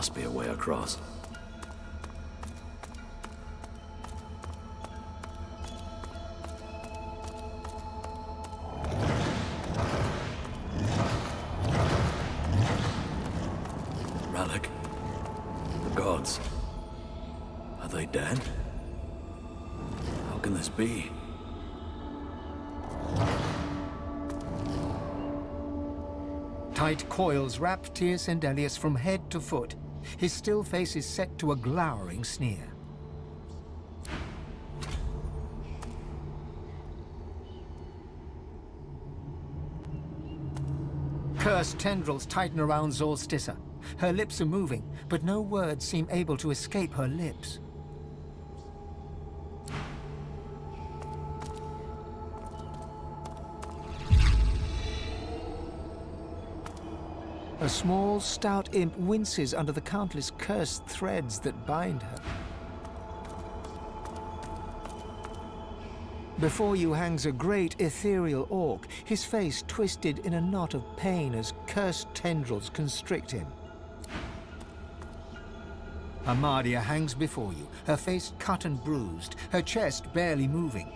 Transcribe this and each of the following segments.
must be a way across. Relic. The gods. Are they dead? How can this be? Tight coils wrap Tyr Sendelius from head to foot. His still face is set to a glowering sneer. Cursed tendrils tighten around Solstiça. Her lips are moving, but no words seem able to escape her lips. A small, stout imp winces under the countless cursed threads that bind her. Before you hangs a great ethereal orc, his face twisted in a knot of pain as cursed tendrils constrict him. Amadia hangs before you, her face cut and bruised, her chest barely moving.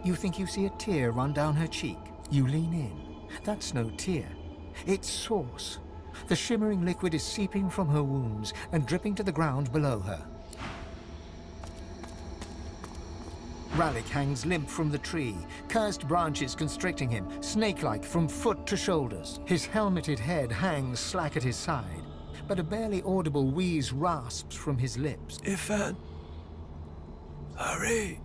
You think you see a tear run down her cheek. You lean in. That's no tear. It's sauce. The shimmering liquid is seeping from her wounds and dripping to the ground below her. Ralik hangs limp from the tree, cursed branches constricting him, snake-like from foot to shoulders. His helmeted head hangs slack at his side, but a barely audible wheeze rasps from his lips. Ifan! Hurry!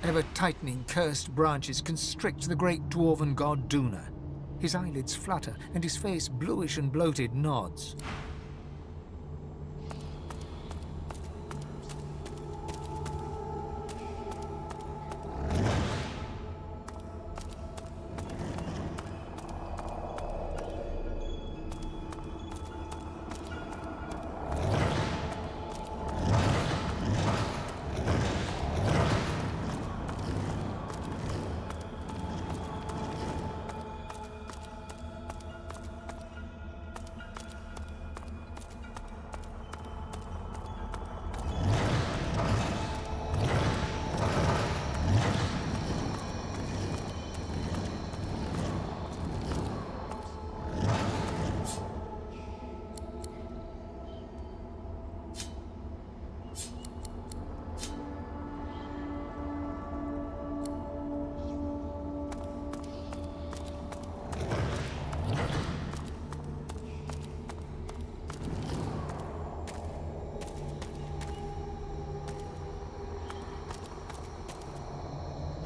Ever-tightening cursed branches constrict the great dwarven god Duna. His eyelids flutter, and his face, bluish and bloated, nods.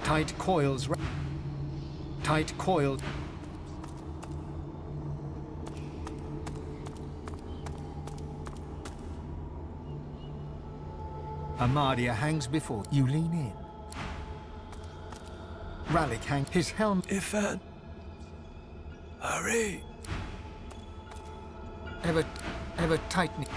Tight coils. Tight coils. Amadia hangs before you. Lean in. Ralik hangs his helm. Ifan! Hurry! Ever tightening.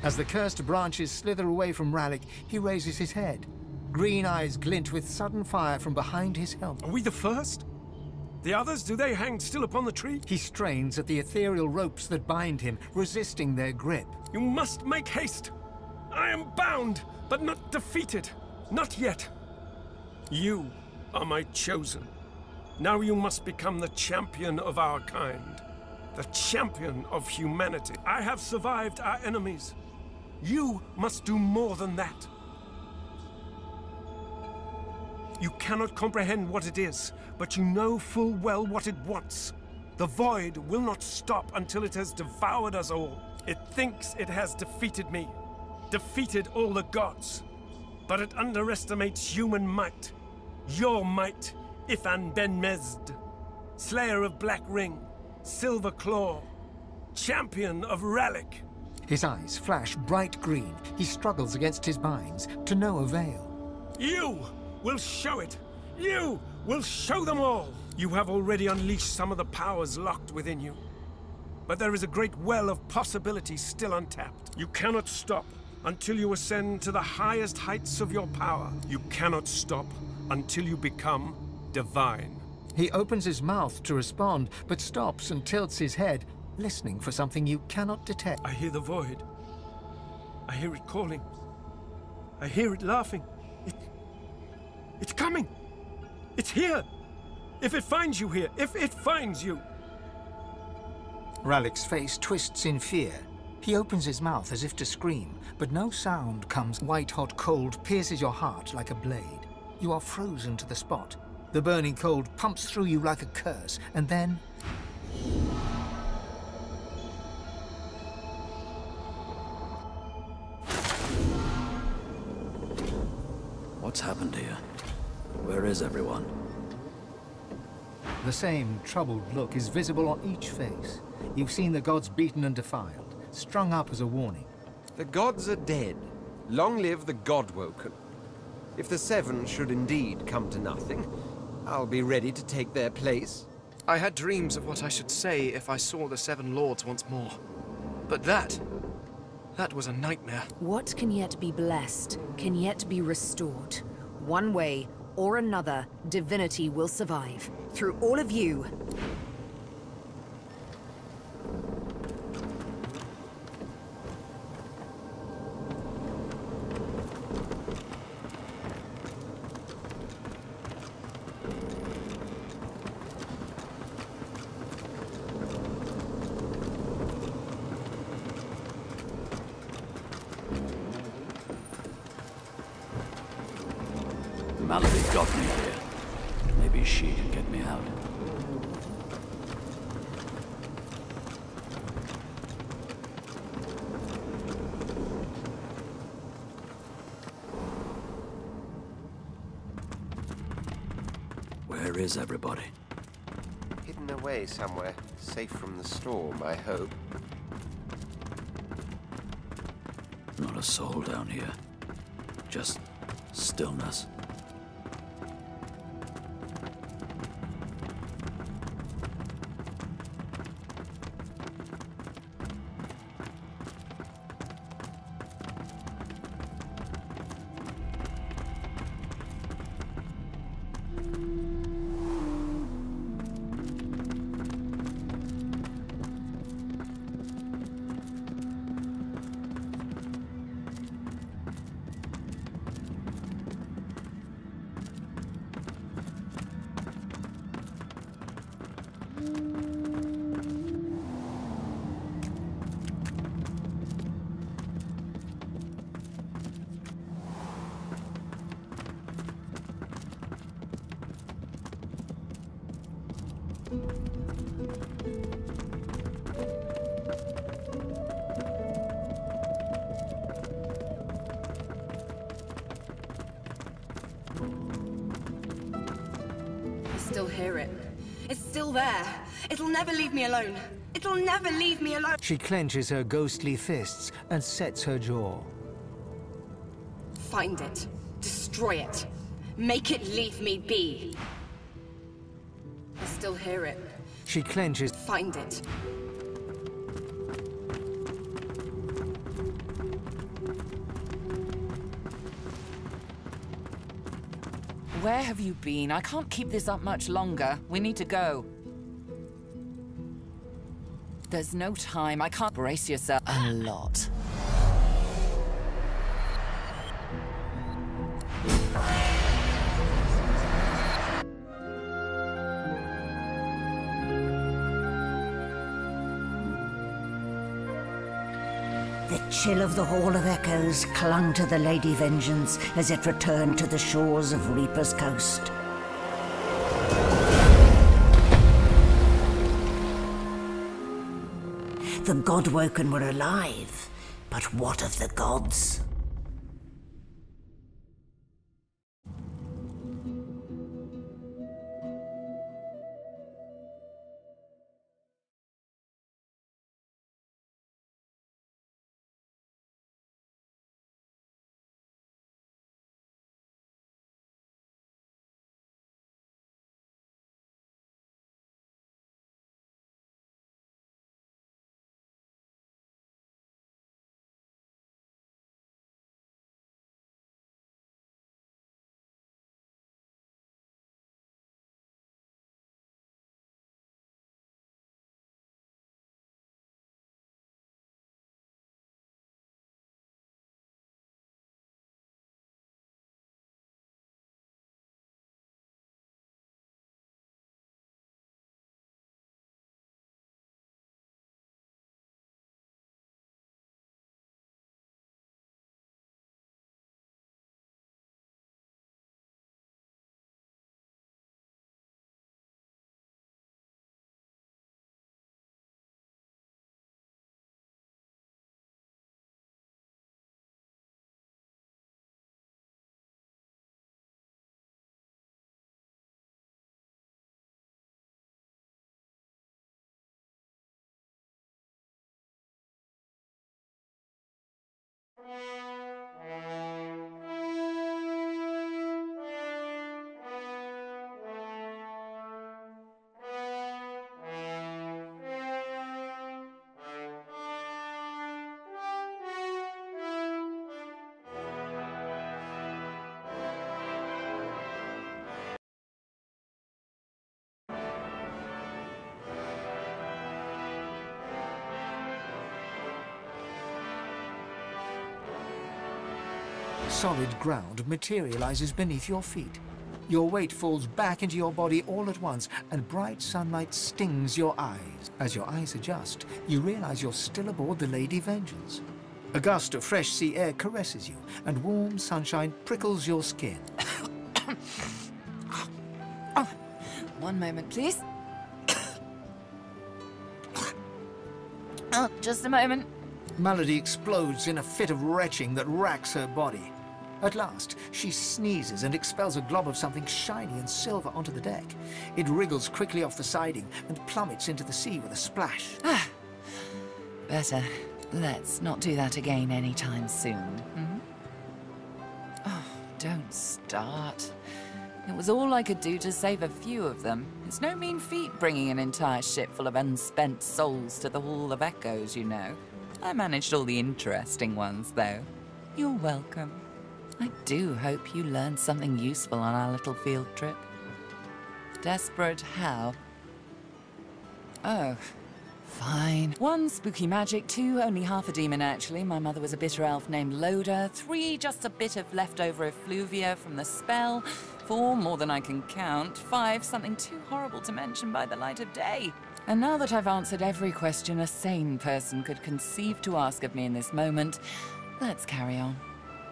As the cursed branches slither away from Rallick, he raises his head. Green eyes glint with sudden fire from behind his helmet. Are we the first? The others, do they hang still upon the tree? He strains at the ethereal ropes that bind him, resisting their grip. You must make haste. I am bound, but not defeated. Not yet. You are my chosen. Now you must become the champion of our kind. The champion of humanity. I have survived our enemies. You must do more than that. You cannot comprehend what it is, but you know full well what it wants. The void will not stop until it has devoured us all. It thinks it has defeated me, defeated all the gods. But it underestimates human might. Your might, Ifan Ben Mezd, Slayer of Black Ring, Silver Claw, Champion of Rallick. His eyes flash bright green. He struggles against his binds, to no avail. You will show it. You will show them all. You have already unleashed some of the powers locked within you. But there is a great well of possibilities still untapped. You cannot stop until you ascend to the highest heights of your power. You cannot stop until you become divine. He opens his mouth to respond, but stops and tilts his head, listening for something you cannot detect. I hear the void. I hear it calling. I hear it laughing. It's coming. It's here. If it finds you here, if it finds you. Rallick's face twists in fear. He opens his mouth as if to scream, but no sound comes. White-hot cold pierces your heart like a blade. You are frozen to the spot. The burning cold pumps through you like a curse, and then... What's happened here? Where is everyone? The same troubled look is visible on each face. You've seen the gods beaten and defiled, strung up as a warning. The gods are dead. Long live the God-woken. If the Seven should indeed come to nothing, I'll be ready to take their place. I had dreams of what I should say if I saw the Seven Lords once more. But that was a nightmare. What can yet be blessed, can yet be restored. One way or another, Divinity will survive. Through all of you. Malady got me here. Maybe she can get me out. Where is everybody? Hidden away somewhere, safe from the storm, I hope. Not a soul down here. Just stillness. Still hear it. It's still there. It'll never leave me alone. It'll never leave me alone. She clenches her ghostly fists and sets her jaw. Find it. Destroy it. Make it leave me be. I still hear it. She clenches. Find it. Where have you been? I can't keep this up much longer. We need to go. There's no time. I can't brace yourself a lot. The chill of the Hall of Echoes clung to the Lady Vengeance as it returned to the shores of Reaper's Coast. The Godwoken were alive, but what of the gods? Solid ground materializes beneath your feet. Your weight falls back into your body all at once, and bright sunlight stings your eyes. As your eyes adjust, you realize you're still aboard the Lady Vengeance. A gust of fresh sea air caresses you, and warm sunshine prickles your skin. Oh, one moment, please. Oh, just a moment. Malady explodes in a fit of retching that racks her body. At last, she sneezes and expels a glob of something shiny and silver onto the deck. It wriggles quickly off the siding and plummets into the sea with a splash. Ah, better. Let's not do that again anytime soon. Hmm? Oh, don't start. It was all I could do to save a few of them. It's no mean feat bringing an entire ship full of unspent souls to the Hall of Echoes, you know. I managed all the interesting ones, though. You're welcome. I do hope you learned something useful on our little field trip. Desperate how? Oh, fine. 1, spooky magic. 2, only half a demon, actually. My mother was a bitter elf named Loda. 3, just a bit of leftover effluvia from the spell. 4, more than I can count. 5, something too horrible to mention by the light of day. And now that I've answered every question a sane person could conceive to ask of me in this moment, let's carry on.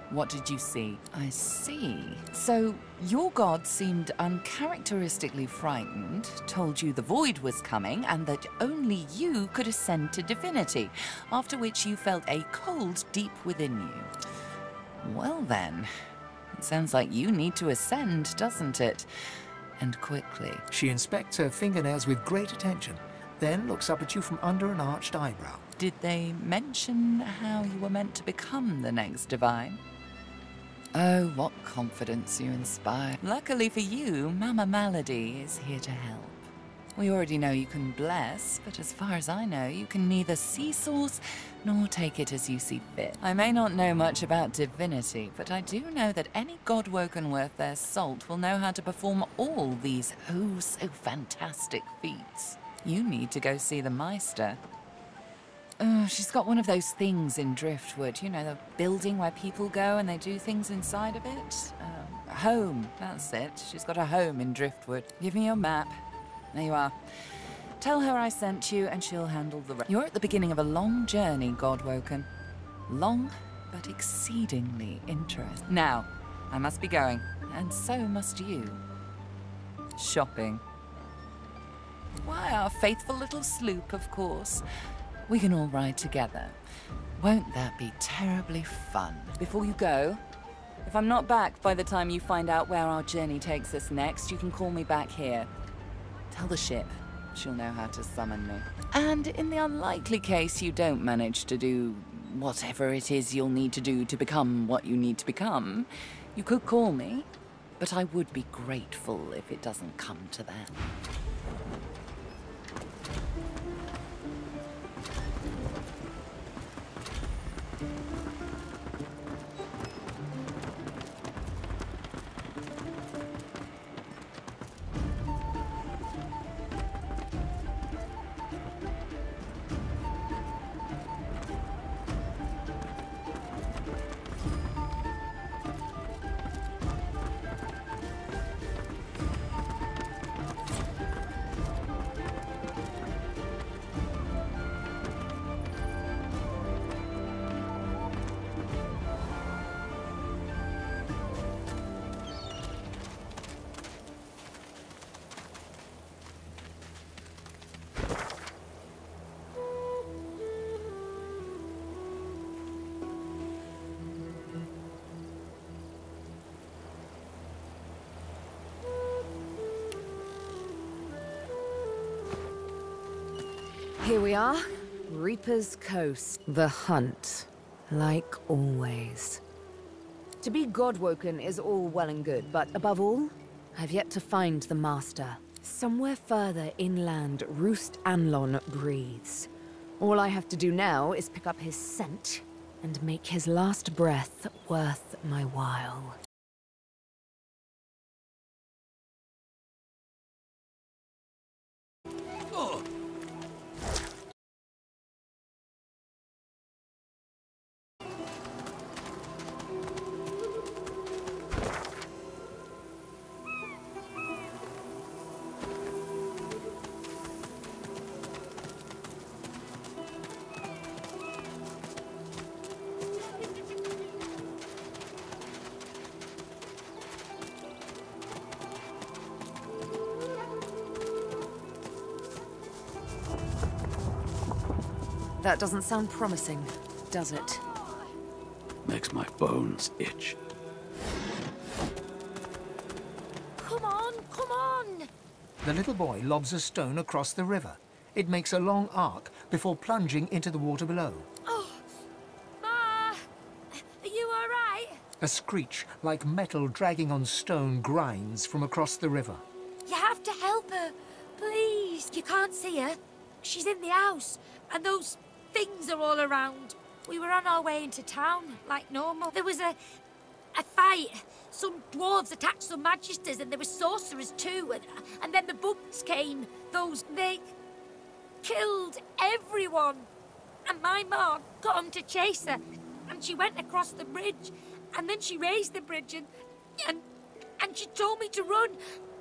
What did you see? I see. So, your god seemed uncharacteristically frightened, told you the void was coming, and that only you could ascend to divinity, after which you felt a cold deep within you. Well then, it sounds like you need to ascend, doesn't it? And quickly. She inspects her fingernails with great attention, then looks up at you from under an arched eyebrow. Did they mention how you were meant to become the next divine? Oh, what confidence you inspire. Luckily for you, Mama Malady is here to help. We already know you can bless, but as far as I know, you can neither see source nor take it as you see fit. I may not know much about divinity, but I do know that any godwoken worth their salt will know how to perform all these oh so fantastic feats. You need to go see the Meister. She's got one of those things in Driftwood, you know, the building where people go and they do things inside of it. Home, that's it. She's got a home in Driftwood. Give me your map. There you are. Tell her I sent you and she'll handle the rest. You're at the beginning of a long journey, Godwoken. Long, but exceedingly interesting. Now, I must be going, and so must you. Shopping. Why, our faithful little sloop, of course. We can all ride together. Won't that be terribly fun? Before you go, if I'm not back by the time you find out where our journey takes us next, you can call me back here. Tell the ship. She'll know how to summon me. And in the unlikely case you don't manage to do whatever it is you'll need to do to become what you need to become, you could call me, but I would be grateful if it doesn't come to that. Here we are, Reaper's Coast. The hunt, like always. To be godwoken is all well and good, but above all, I've yet to find the Master. Somewhere further inland, Roost Anlon breathes. All I have to do now is pick up his scent and make his last breath worth my while. That doesn't sound promising, does it? Makes my bones itch. Come on, come on! The little boy lobs a stone across the river. It makes a long arc before plunging into the water below. Oh, Ma! Are you all right? A screech like metal dragging on stone grinds from across the river. You have to help her, please. You can't see her. She's in the house, and those things are all around. We were on our way into town, like normal. There was a fight. Some dwarves attacked some magisters, and there were sorcerers too. And then the bugs came. They killed everyone. And my mom got them to chase her. And she went across the bridge. And then she raised the bridge, and she told me to run.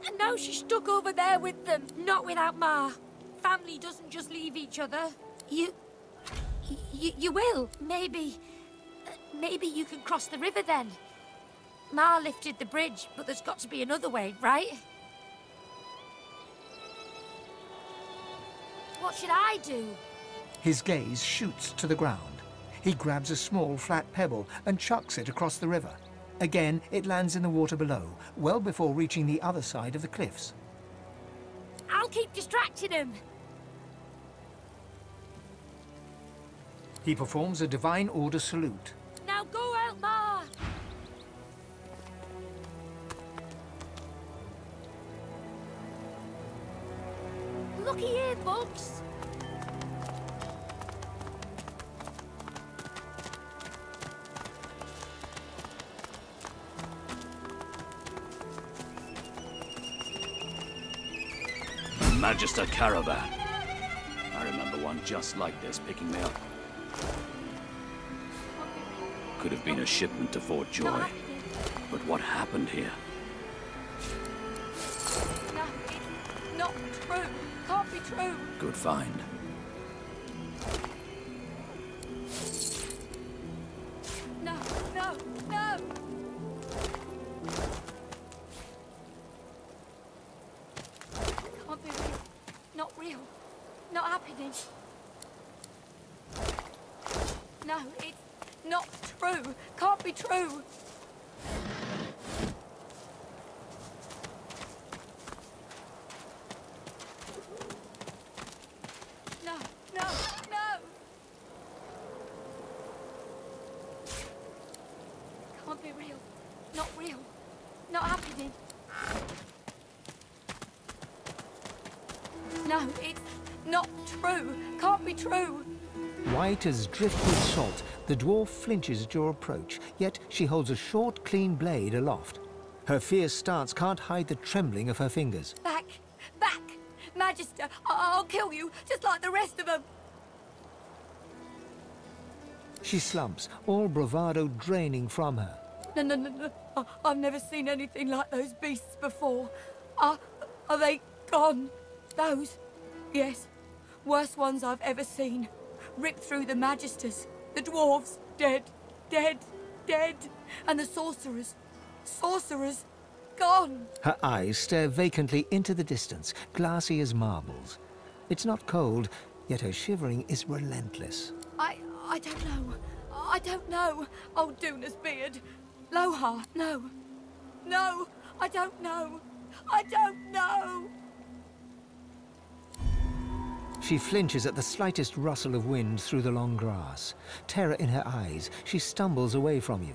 And now she's stuck over there with them. Not without Ma. Family doesn't just leave each other. You will. Maybe you can cross the river then. Ma lifted the bridge, but there's got to be another way, right? What should I do? His gaze shoots to the ground. He grabs a small flat pebble and chucks it across the river. Again, it lands in the water below, well before reaching the other side of the cliffs. I'll keep distracting him. He performs a Divine Order salute. Now go out, Ma! Looky here, folks. Magister caravan. I remember one just like this picking me up. Could have been a shipment to Fort Joy. But what happened here? No, it's not true. Can't be true. Good find. No, no, no. Can't be real. Not real. Not happening. No, it's not true. Can't be true. No, no, no. Can't be real. Not real. Not happening. No, it's not true. Can't be true. White as driftwood salt, the dwarf flinches at your approach, yet she holds a short, clean blade aloft. Her fierce stance can't hide the trembling of her fingers. Back! Back! Magister, I'll kill you, just like the rest of them! She slumps, all bravado draining from her. No, no, no, no. I've never seen anything like those beasts before. Are they gone? Those? Yes. Worst ones I've ever seen. Ripped through the Magisters. The dwarves. Dead. Dead. Dead. And the sorcerers. Sorcerers. Gone. Her eyes stare vacantly into the distance, glassy as marbles. It's not cold, yet her shivering is relentless. I don't know. I don't know. Oh, Duna's beard. Lohar, no. No, I don't know. I don't know. She flinches at the slightest rustle of wind through the long grass. Terror in her eyes, she stumbles away from you.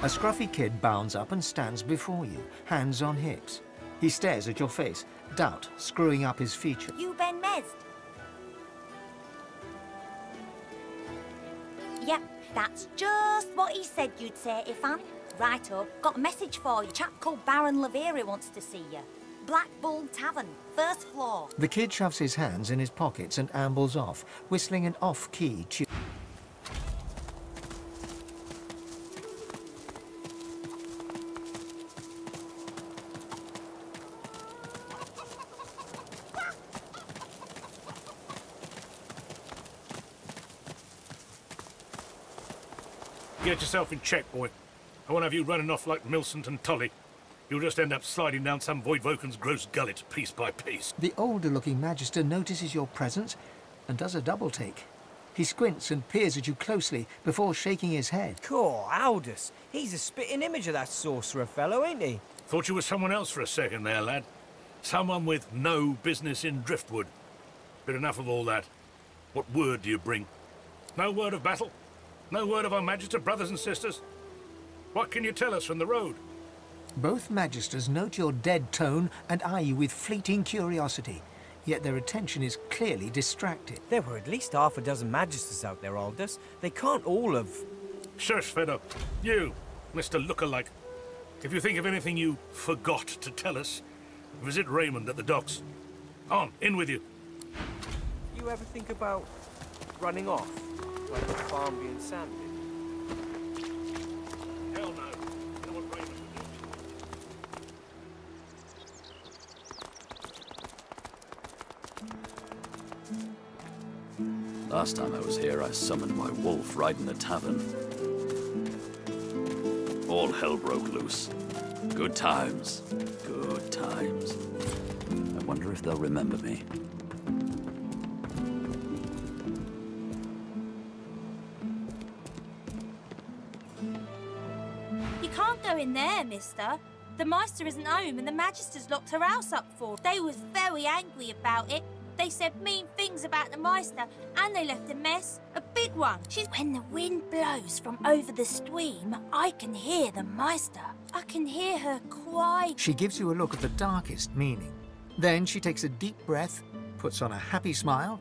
A scruffy kid bounds up and stands before you, hands on hips. He stares at your face, doubt screwing up his features. You Ben Mez? Yep, that's just what he said you'd say, Ifan. Righto, got a message for you. Chap called Baron Laveri wants to see you. Black Bull Tavern, first floor. The kid shoves his hands in his pockets and ambles off, whistling an off-key tune. get yourself in check, boy. I won't have you running off like Millicent and Tully. You'll just end up sliding down some Voidwoken's gross gullet piece by piece. The older-looking Magister notices your presence and does a double-take. He squints and peers at you closely before shaking his head. Cool, Aldous. He's a spitting image of that sorcerer fellow, ain't he? Thought you were someone else for a second there, lad. Someone with no business in Driftwood. But enough of all that. What word do you bring? No word of battle? No word of our Magister brothers and sisters? What can you tell us from the road? Both Magisters note your dead tone and eye you with fleeting curiosity, yet their attention is clearly distracted. There were at least half a dozen Magisters out there, Aldous. They can't all have... Shush, Fedor. You, Mr. Lookalike. If you think of anything you forgot to tell us, visit Raymond at the docks. On, in with you. You ever think about running off, like the farm being sanded? Hell no. You know what Raymond would do? Last time I was here, I summoned my wolf right in the tavern. All hell broke loose. Good times. Good times. I wonder if they'll remember me. You can't go in there, mister. The Meister isn't home and the Magister's locked her house up for. They was very angry about it. They said mean things about the Meister and they left a mess. A big one. When the wind blows from over the stream, I can hear the Meister. I can hear her cry. She gives you a look of the darkest meaning. Then she takes a deep breath, puts on a happy smile,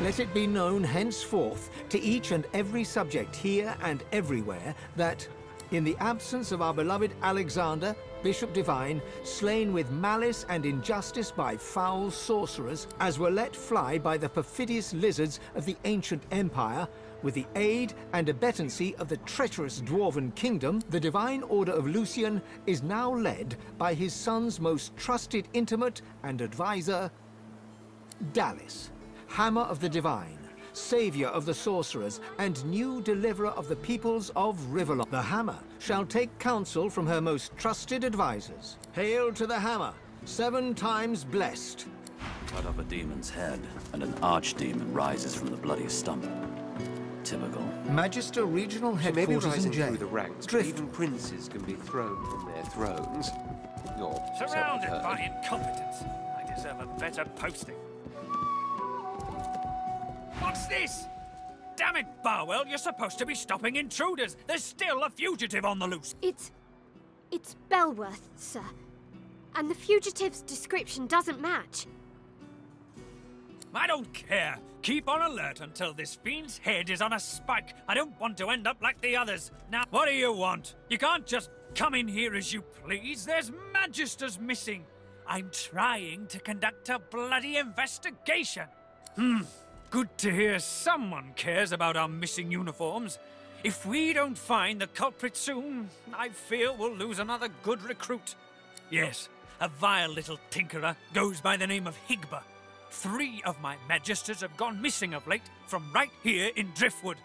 Let it be known henceforth to each and every subject here and everywhere that, in the absence of our beloved Alexander, Bishop Divine, slain with malice and injustice by foul sorcerers, as were let fly by the perfidious lizards of the ancient empire, with the aid and abettancy of the treacherous Dwarven kingdom, the Divine Order of Lucian is now led by his son's most trusted intimate and advisor, Dallis, Hammer of the Divine, Saviour of the Sorcerers, and new Deliverer of the peoples of Rivellon. The Hammer shall take counsel from her most trusted advisors. Hail to the Hammer, 7 times blessed. Cut off a demon's head, and an archdemon rises from the bloody stump. Typical. Magister Regional Maybe Headquarters rising in jail. through the ranks, but even princes can be thrown from their thrones. You're Surrounded self-heard. by incompetence. I deserve a better posting. What's this? Damn it, Barwell, you're supposed to be stopping intruders. There's still a fugitive on the loose. It's Belworth, sir. And the fugitive's description doesn't match. I don't care. Keep on alert until this fiend's head is on a spike. I don't want to end up like the others. Now, what do you want? You can't just come in here as you please. There's Magisters missing. I'm trying to conduct a bloody investigation. Good to hear someone cares about our missing uniforms. If we don't find the culprit soon, I fear we'll lose another good recruit. Yes, a vile little tinkerer goes by the name of Higba. 3 of my Magisters have gone missing of late from right here in Driftwood.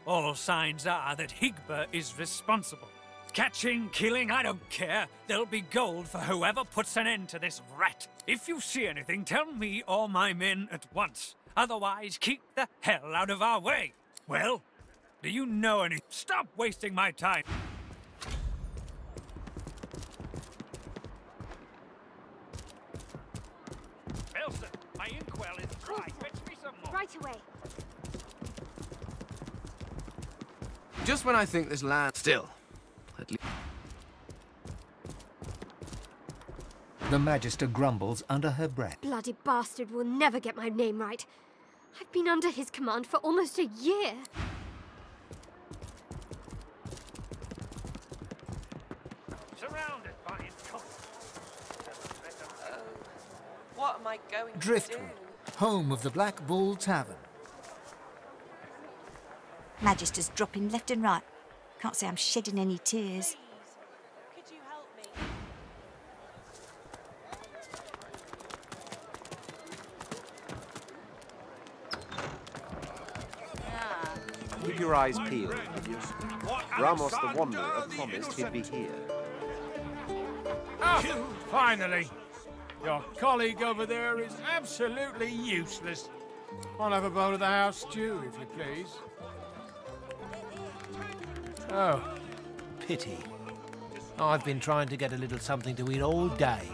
All signs are that Higba is responsible. Catching, killing, I don't care. There'll be gold for whoever puts an end to this rat. If you see anything, tell me or my men at once. Otherwise, keep the hell out of our way. Well, do you know any? Stop wasting my time. right away. Just when I think this land... Still, at least... The Magister grumbles under her breath. Bloody bastard will never get my name right. I've been under his command for almost a year. Surrounded by What am I going Driftwood, home of the Black Bull Tavern. Magister's dropping left and right. Can't say I'm shedding any tears. Could you help me? Keep your eyes peeled, would you? Ramos the Wanderer promised he'd be here. Ah, finally! Your colleague over there is absolutely useless. I'll have a bowl of the house stew, if you please. Oh, pity. I've been trying to get a little something to eat all day.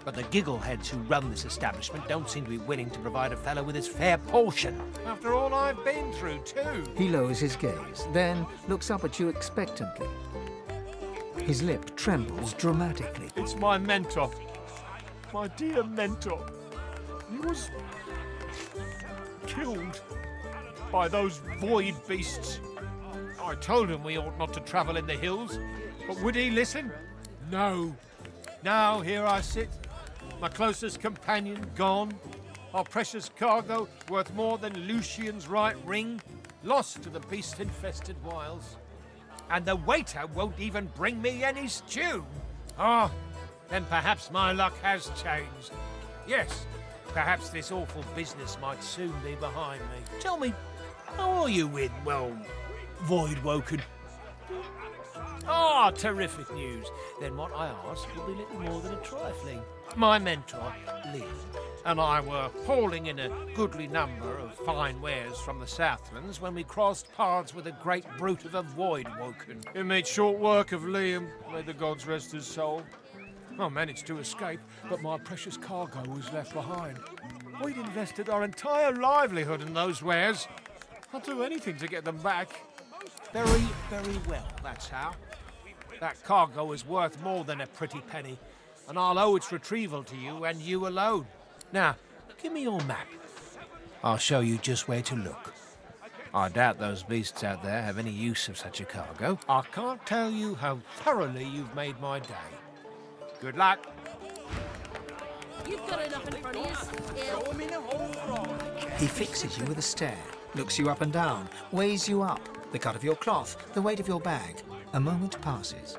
But the giggleheads who run this establishment don't seem to be willing to provide a fellow with his fair portion. After all I've been through, too. He lowers his gaze, then looks up at you expectantly. His lip trembles dramatically. It's my mentor. My dear mentor. He was killed by those void beasts. I told him we ought not to travel in the hills, but would he listen? No. Now here I sit, my closest companion gone, our precious cargo worth more than Lucian's right ring, lost to the beast-infested wilds. And the waiter won't even bring me any stew. Ah, then perhaps my luck has changed. Yes, perhaps this awful business might soon be behind me. Tell me, how are you with, well, Voidwoken? Ah, terrific news. Then what I ask will be little more than a trifling. My mentor, Liam, and I were hauling in a goodly number of fine wares from the Southlands when we crossed paths with a great brute of a Voidwoken. It made short work of Liam, may the gods rest his soul. I managed to escape, but my precious cargo was left behind. We'd invested our entire livelihood in those wares. I'd do anything to get them back. Very, very well, that's how. That cargo is worth more than a pretty penny, and I'll owe its retrieval to you and you alone. Now, give me your map. I'll show you just where to look. I doubt those beasts out there have any use of such a cargo. I can't tell you how thoroughly you've made my day. Good luck. You've got enough in front of you. He fixes you with a stare, looks you up and down, weighs you up, the cut of your cloth, the weight of your bag. A moment passes.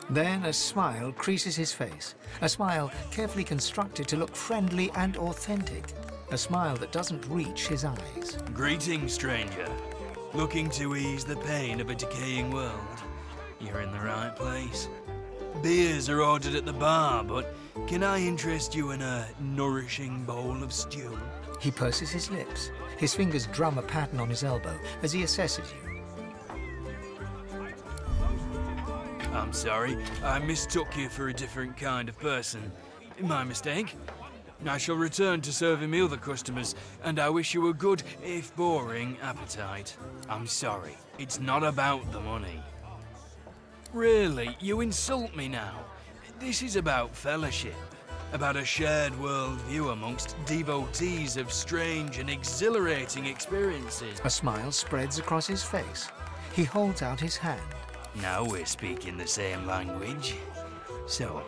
Then a smile creases his face, a smile carefully constructed to look friendly and authentic, a smile that doesn't reach his eyes. Greetings, stranger. Looking to ease the pain of a decaying world? You're in the right place. Beers are ordered at the bar, but can I interest you in a nourishing bowl of stew? He purses his lips. His fingers drum a pattern on his elbow as he assesses you. I'm sorry, I mistook you for a different kind of person. My mistake. I shall return to serving me other customers, and I wish you a good, if boring, appetite. I'm sorry, it's not about the money. Really, you insult me now. This is about fellowship, about a shared world view amongst devotees of strange and exhilarating experiences. A smile spreads across his face. He holds out his hand. Now we're speaking the same language. So,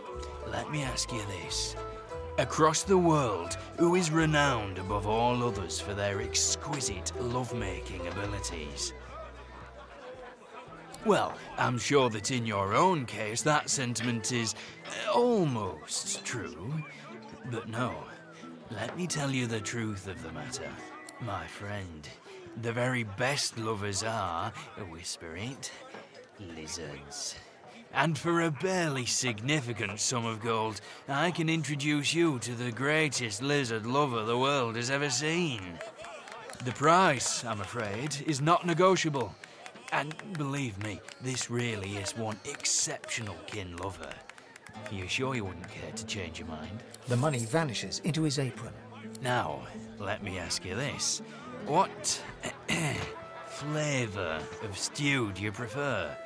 let me ask you this. Across the world, who is renowned above all others for their exquisite love-making abilities? Well, I'm sure that in your own case, that sentiment is almost true. But no, let me tell you the truth of the matter, my friend. The very best lovers are, whisper it, lizards. And for a barely significant sum of gold, I can introduce you to the greatest lizard lover the world has ever seen. The price, I'm afraid, is not negotiable. And believe me, this really is one exceptional kin lover. Are you sure you wouldn't care to change your mind? The money vanishes into his apron. Now, let me ask you this. What flavour of stew do you prefer?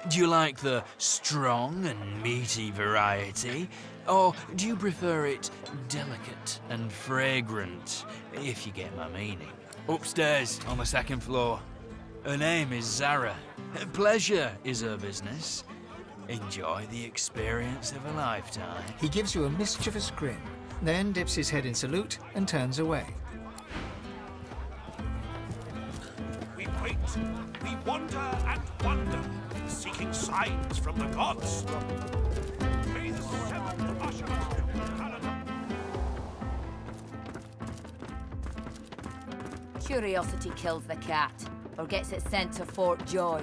Do you like the strong and meaty variety? Or do you prefer it delicate and fragrant, if you get my meaning? Upstairs, on the second floor. Her name is Zara. Pleasure is her business. Enjoy the experience of a lifetime. He gives you a mischievous grin, then dips his head in salute and turns away. We wait, we wander and wonder, seeking signs from the gods. May the seventh usher us to Paladin. Curiosity kills the cat, or gets it sent to Fort Joy.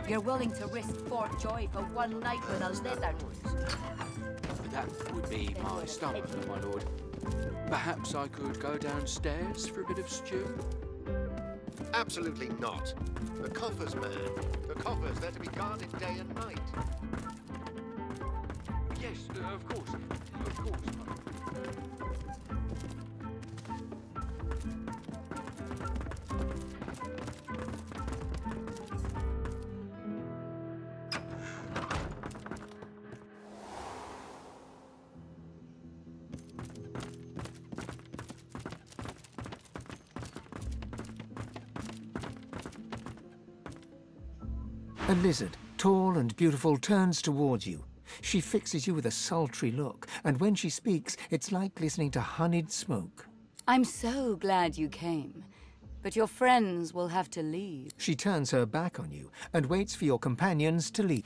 You're willing to risk Fort Joy for one night with a lizard? That would be my stomach, my lord. Perhaps I could go downstairs for a bit of stew? Absolutely not. The coffers, man. The coffers, they're to be guarded day and night. Yes, of course. Of course. A lizard, tall and beautiful, turns towards you. She fixes you with a sultry look, and when she speaks, it's like listening to honeyed smoke. I'm so glad you came, but your friends will have to leave. She turns her back on you and waits for your companions to leave.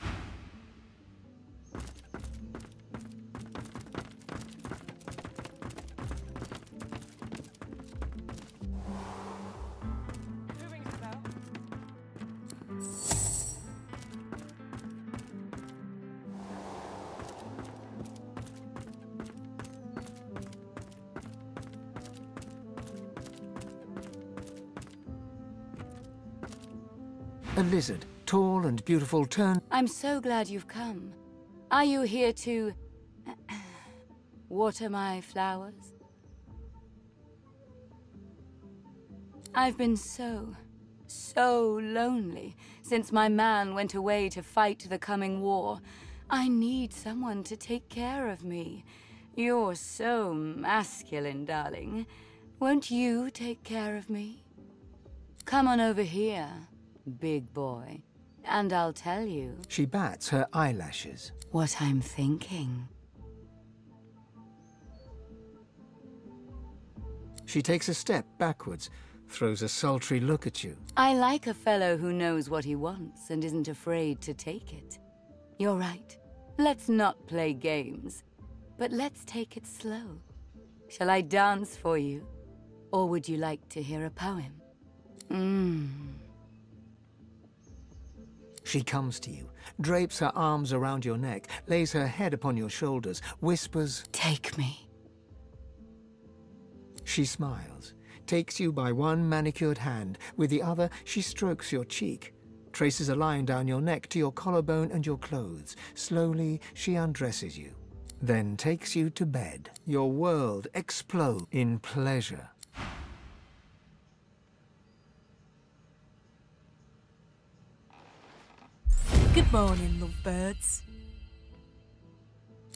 A lizard, tall and beautiful, I'm so glad you've come. Are you here to water my flowers? I've been so lonely since my man went away to fight the coming war. I need someone to take care of me. You're so masculine, darling. Won't you take care of me? Come on over here, big boy, and I'll tell you. She bats her eyelashes. What I'm thinking. She takes a step backwards, throws a sultry look at you. I like a fellow who knows what he wants and isn't afraid to take it. You're right. Let's not play games, but let's take it slow. Shall I dance for you? Or would you like to hear a poem? She comes to you, drapes her arms around your neck, lays her head upon your shoulders, whispers, "Take me." She smiles, takes you by one manicured hand. With the other, she strokes your cheek, traces a line down your neck to your collarbone and your clothes. Slowly, she undresses you, then takes you to bed. Your world explodes in pleasure. Good morning, lovebirds.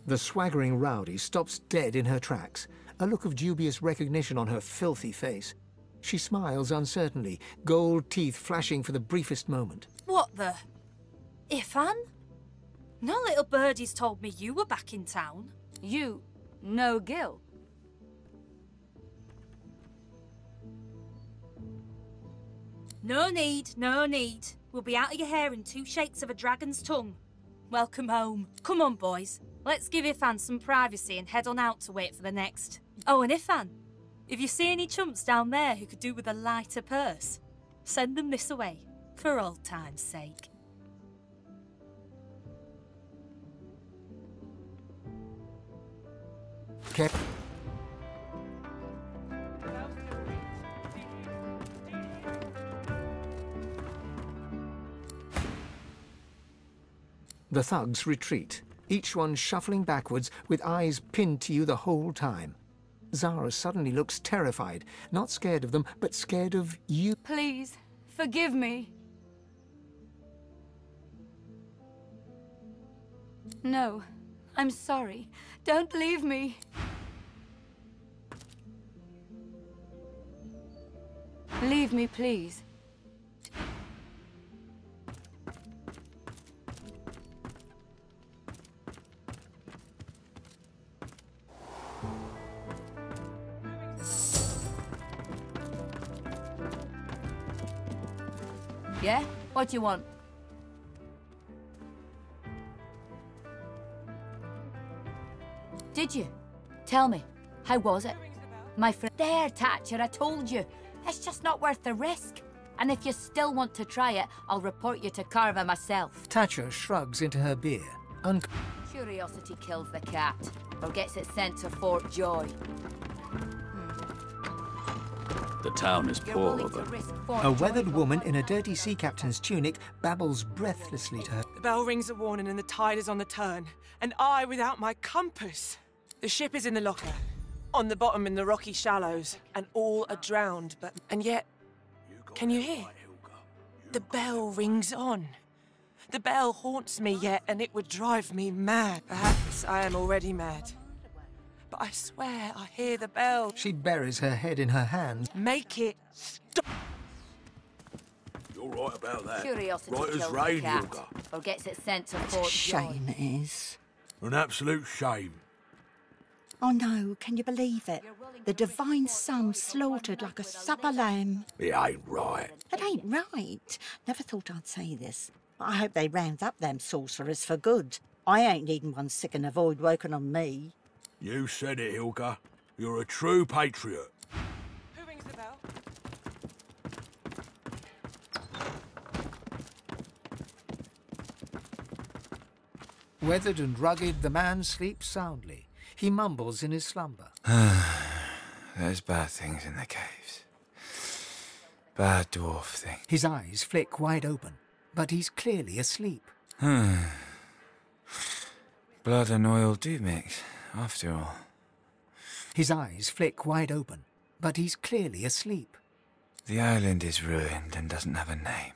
The swaggering rowdy stops dead in her tracks, a look of dubious recognition on her filthy face. She smiles uncertainly, gold teeth flashing for the briefest moment. What the? Ifan? No little birdies told me you were back in town. You, no Gil. No need, no need. We'll be out of your hair in 2 shakes of a dragon's tongue. Welcome home. Come on, boys. Let's give Ifan some privacy and head on out to wait for the next. Oh, and Ifan, if you see any chumps down there who could do with a lighter purse, send them this away, for old time's sake. Okay. The thugs retreat. each one shuffling backwards with eyes pinned to you the whole time. Zara suddenly looks terrified, not scared of them, but scared of you. Please, forgive me. No, I'm sorry. Don't leave me. Leave me, please. Yeah? What do you want? Did you? Tell me. How was it? My friend... There, Thatcher, I told you. It's just not worth the risk. And if you still want to try it, I'll report you to Carver myself. Thatcher shrugs into her beer. Curiosity kills the cat, or gets it sent to Fort Joy. The town is poor, but... A weathered woman in a dirty sea captain's tunic babbles breathlessly to her. The bell rings a warning and the tide is on the turn. And I without my compass. The ship is in the locker, on the bottom in the rocky shallows, and all are drowned, but... And yet, can you hear? The bell rings on. The bell haunts me yet, and it would drive me mad. Perhaps I am already mad. But I swear I hear the bell. She buries her head in her hands. Make it stop. You're right about that. Curiosity Right as kills rain, the cat, Hilga. or gets it sent to Fort Joy. Shame it is. An absolute shame. Oh no, can you believe it? The divine son slaughtered like a supper lamb. It ain't right. It ain't right. Never thought I'd say this. I hope they round up them sorcerers for good. I ain't needing one sick and a void woken on me. You said it, Hilga. You're a true patriot. Who rings the bell? Weathered and rugged, the man sleeps soundly. He mumbles in his slumber. There's bad things in the caves. Bad dwarf thing. His eyes flick wide open, but he's clearly asleep. Blood and oil do mix, after all. His eyes flick wide open, but he's clearly asleep. The island is ruined and doesn't have a name.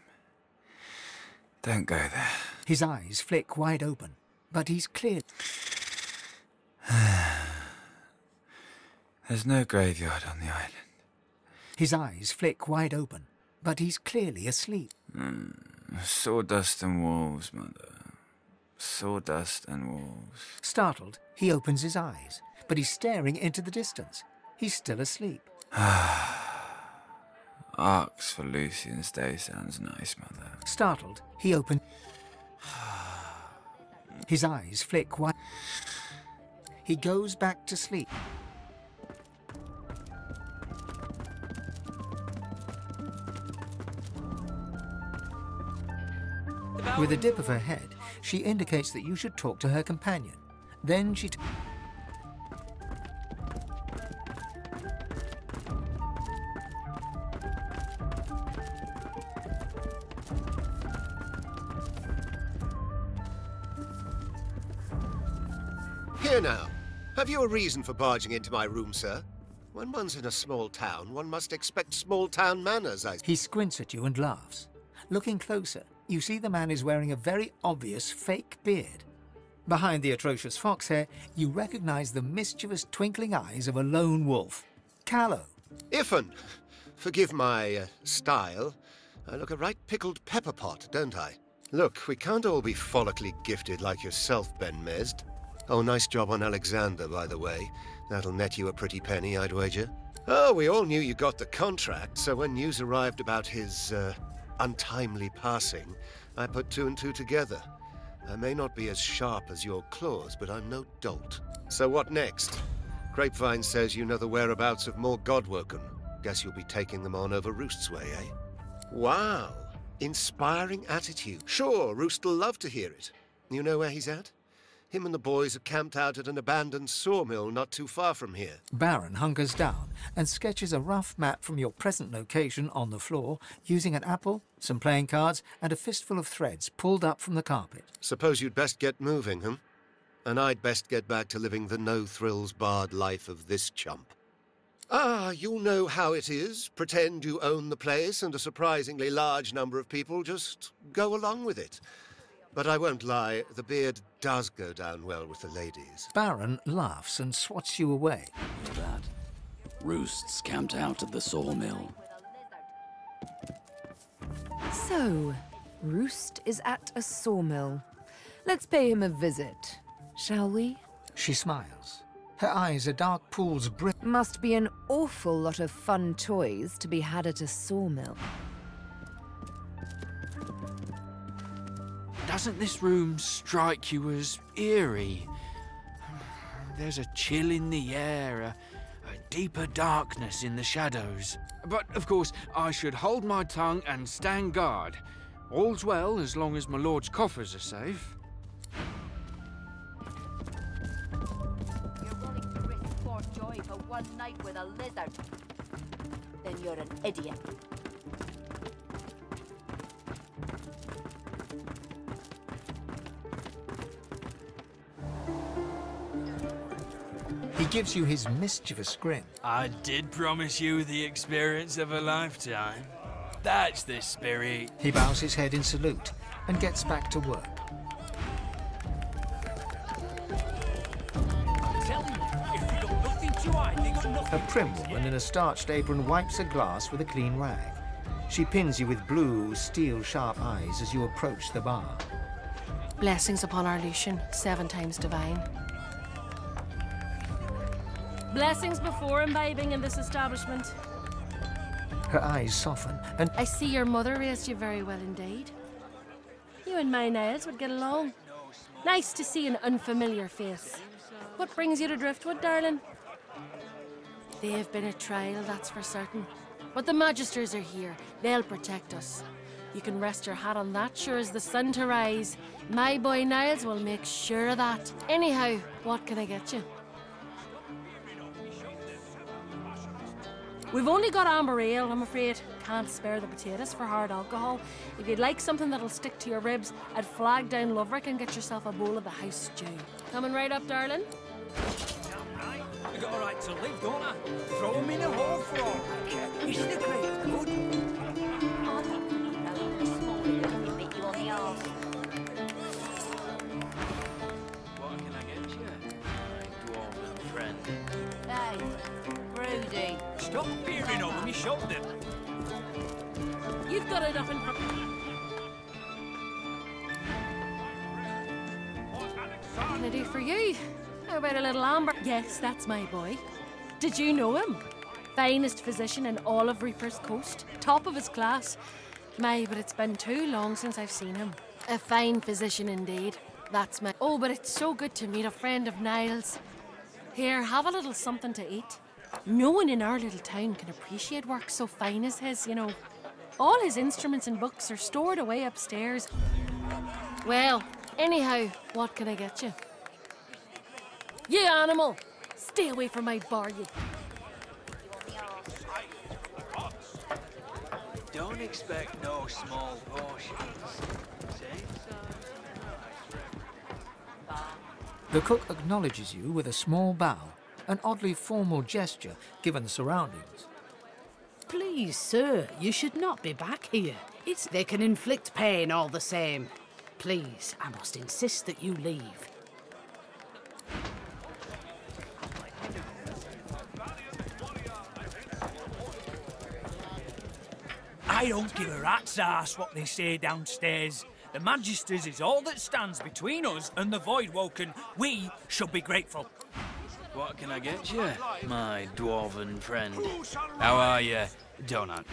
Don't go there. His eyes flick wide open, but he's clear. There's no graveyard on the island. His eyes flick wide open, but he's clearly asleep. Sawdust and wolves, Mother. Sawdust and wolves. Startled, he opens his eyes, but he's staring into the distance. He's still asleep. Arcs for Lucian's Day sounds nice, Mother. Startled, he opens... His eyes flick wide... He goes back to sleep. With a dip of her head, she indicates that you should talk to her companion. Then she... Here now. Have you a reason for barging into my room, sir? When one's in a small town, one must expect small-town manners, He squints at you and laughs. Looking closer, you see the man is wearing a very obvious fake beard. Behind the atrocious fox hair, you recognize the mischievous twinkling eyes of a lone wolf. Callow. Iffin! Forgive my, style. I look a right pickled pepper pot, don't I? Look, we can't all be follically gifted like yourself, Ben Mesd. Oh, nice job on Alexander, by the way. That'll net you a pretty penny, I'd wager. Oh, we all knew you got the contract, so when news arrived about his, untimely passing, I put two and two together. I may not be as sharp as your claws, but I'm no dolt. So what next? Grapevine says you know the whereabouts of more Godwoken. Guess you'll be taking them on over Roost's way, eh? Wow. Inspiring attitude. Sure, Roost'll love to hear it. You know where he's at? Him and the boys are camped out at an abandoned sawmill not too far from here. Baron hunkers down and sketches a rough map from your present location on the floor using an apple, some playing cards, and a fistful of threads pulled up from the carpet. Suppose you'd best get moving, huh? and I'd best get back to living the no-thrills barred life of this chump. Ah, you know how it is. Pretend you own the place, and a surprisingly large number of people just go along with it. But I won't lie, the beard does go down well with the ladies. Baron laughs and swats you away. Look at that. Roosts camped out at the sawmill. So, Roost is at a sawmill. Let's pay him a visit, shall we? She smiles. Her eyes are dark pools of brick. Must be an awful lot of fun toys to be had at a sawmill. Doesn't this room strike you as eerie? There's a chill in the air, a deeper darkness in the shadows. But, of course, I should hold my tongue and stand guard. All's well as long as my lord's coffers are safe. You're willing to risk poor Joy for one night with a lizard. Then you're an idiot. He gives you his mischievous grin. I did promise you the experience of a lifetime. That's the spirit. He bows his head in salute and gets back to work. A prim woman in a starched apron wipes a glass with a clean rag. She pins you with blue, steel-sharp eyes as you approach the bar. Blessings upon our Lucian, 7 times divine. Blessings before imbibing in this establishment. Her eyes soften, and I see your mother raised you very well indeed. You and my Niles would get along. Nice to see an unfamiliar face. What brings you to Driftwood, darling? They've been a trial, that's for certain. But the Magisters are here. They'll protect us. You can rest your hat on that, sure as the sun to rise. My boy Niles will make sure of that. Anyhow, what can I get you? We've only got amber ale, I'm afraid. Can't spare the potatoes for hard alcohol. If you'd like something that'll stick to your ribs, I'd flag down Loverick and get yourself a bowl of the house stew. Coming right up, darling? I got a right to live, don't I? Throw him in a hole for all I care. Is the grave good? Bit you on the arse. What can I get you, my dwarven friend? Hey, Rudy. Stop peering over me shoulder. You've got enough in front. What can I do for you? How about a little amber? Yes, that's my boy. Did you know him? Finest physician in all of Reaper's Coast. Top of his class. My, but it's been too long since I've seen him. A fine physician indeed. That's my... Oh, but it's so good to meet a friend of Niles. Here, have a little something to eat. No one in our little town can appreciate work so fine as his, you know. All his instruments and books are stored away upstairs. Well, anyhow, what can I get you? You animal! Stay away from my bar, you... Don't expect no small portions. the cook acknowledges you with a small bow, an oddly formal gesture given the surroundings. Please, sir, you should not be back here. They can inflict pain all the same. Please, I must insist that you leave. I don't give a rat's arse what they say downstairs. The Magisters is all that stands between us and the Voidwoken. We should be grateful. What can I get you, my dwarven friend? How are you, Donut?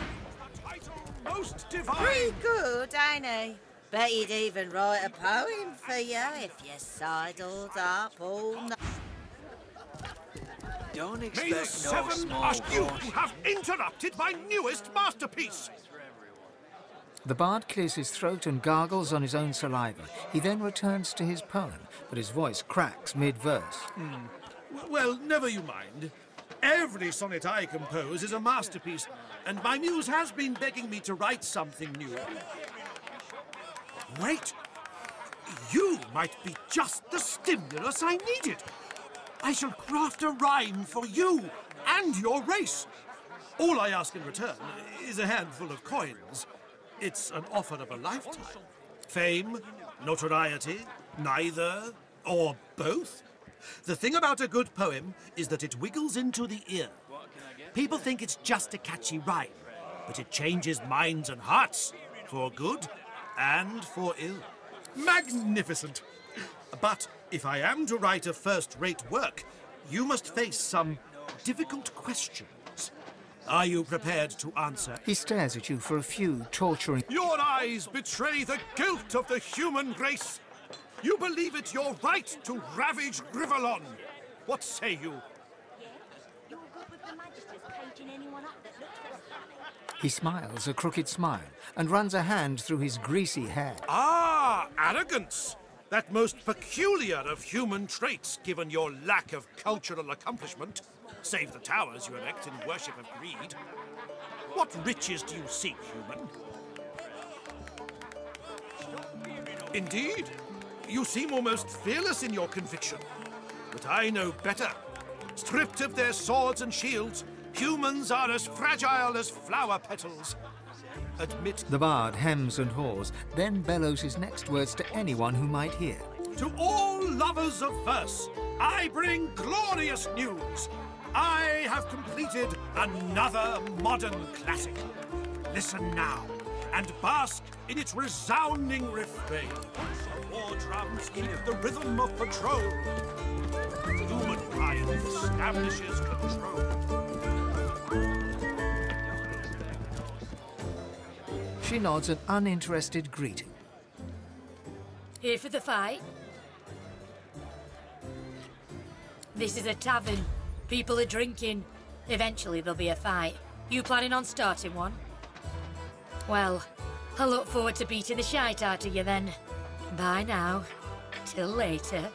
Most divine. Pretty good, ain't he? Bet he'd even write a poem for you if you sidled up all night. Don't May the expect no Seven small ask you portion. who have interrupted my newest masterpiece. The bard clears his throat and gargles on his own saliva. He then returns to his poem, but his voice cracks mid-verse. Well, never you mind. Every sonnet I compose is a masterpiece, and my muse has been begging me to write something new. Wait! You might be just the stimulus I needed. I shall craft a rhyme for you and your race. All I ask in return is a handful of coins. It's an offer of a lifetime. Fame, notoriety, neither, or both. The thing about a good poem is that it wiggles into the ear. People think it's just a catchy rhyme, but it changes minds and hearts, for good and for ill. Magnificent! But if I am to write a first-rate work, you must face some difficult questions. Are you prepared to answer? He stares at you for a few torturing... Your eyes betray the guilt of the human race. You believe it your right to ravage Grivalon. What say you? You're good with the Magisters caging anyone up that looks for a planet. He smiles a crooked smile and runs a hand through his greasy hair. Ah, arrogance! That most peculiar of human traits, given your lack of cultural accomplishment. Save the towers you erect in worship of greed. What riches do you seek, human? Indeed, you seem almost fearless in your conviction. But I know better. Stripped of their swords and shields, humans are as fragile as flower petals. Admit... The bard hems and haws, then bellows his next words to anyone who might hear. To all lovers of verse, I bring glorious news. I have completed another modern classic. Listen now, and bask in its resounding refrain. War drums keep the rhythm of patrol. Humankind establishes control. She nods an uninterested greeting. Here for the fight? This is a tavern. People are drinking. Eventually there'll be a fight. You planning on starting one? Well, I look forward to beating the shite out of you then. Bye now. Till later.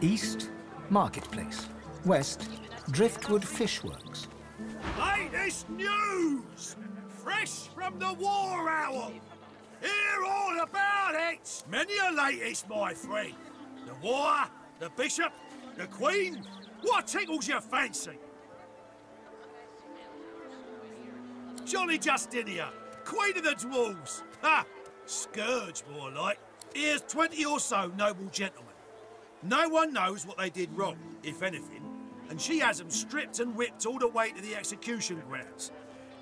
East, Marketplace. West, Driftwood Fishworks. Latest news! Fresh from the War Owl! Hear all about it! Many a latest, my friend. The war, the bishop, the queen. What tickles your fancy? Jolly Justinia, Queen of the Dwarves. Ha! Scourge, more like. Here's 20 or so noble gentlemen. No one knows what they did wrong, if anything, and she has them stripped and whipped all the way to the execution grounds.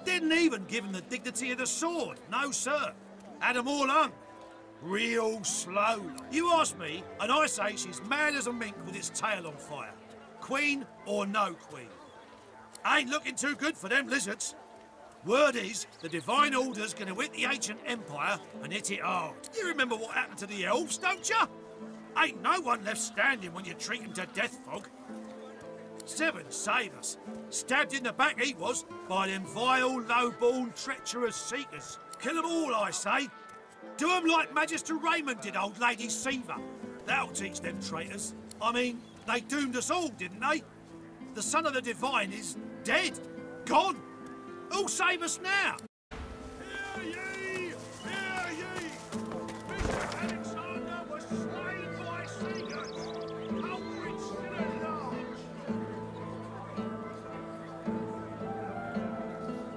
Didn't even give them the dignity of the sword, no sir. Had them all hung. Real slow. You ask me, and I say she's mad as a mink with its tail on fire. Queen or no queen. Ain't looking too good for them lizards. Word is, the Divine Order's gonna hit the ancient empire and hit it hard. You remember what happened to the elves, don't you? Ain't no one left standing when you treat him to death, Fog. Seven save us. Stabbed in the back he was by them vile, low-born, treacherous seekers. Kill them all, I say. Do them like Magister Raymond did old Lady Seaver. That'll teach them traitors. I mean, they doomed us all, didn't they? The son of the Divine is dead. Gone. Who'll save us now? Hear ye! Hear ye! Bishop Alexander was slain by seekers. Culprit still at large.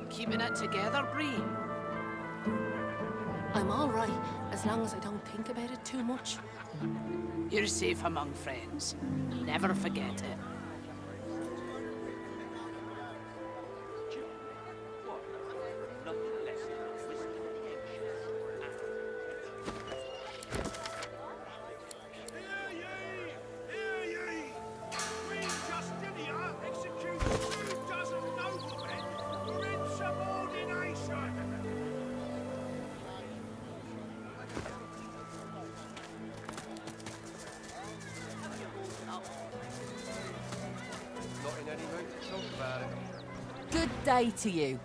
Keeping it together, Bree? I'm all right, as long as I don't think about it too much. You're safe among friends. Never forget it. day to you.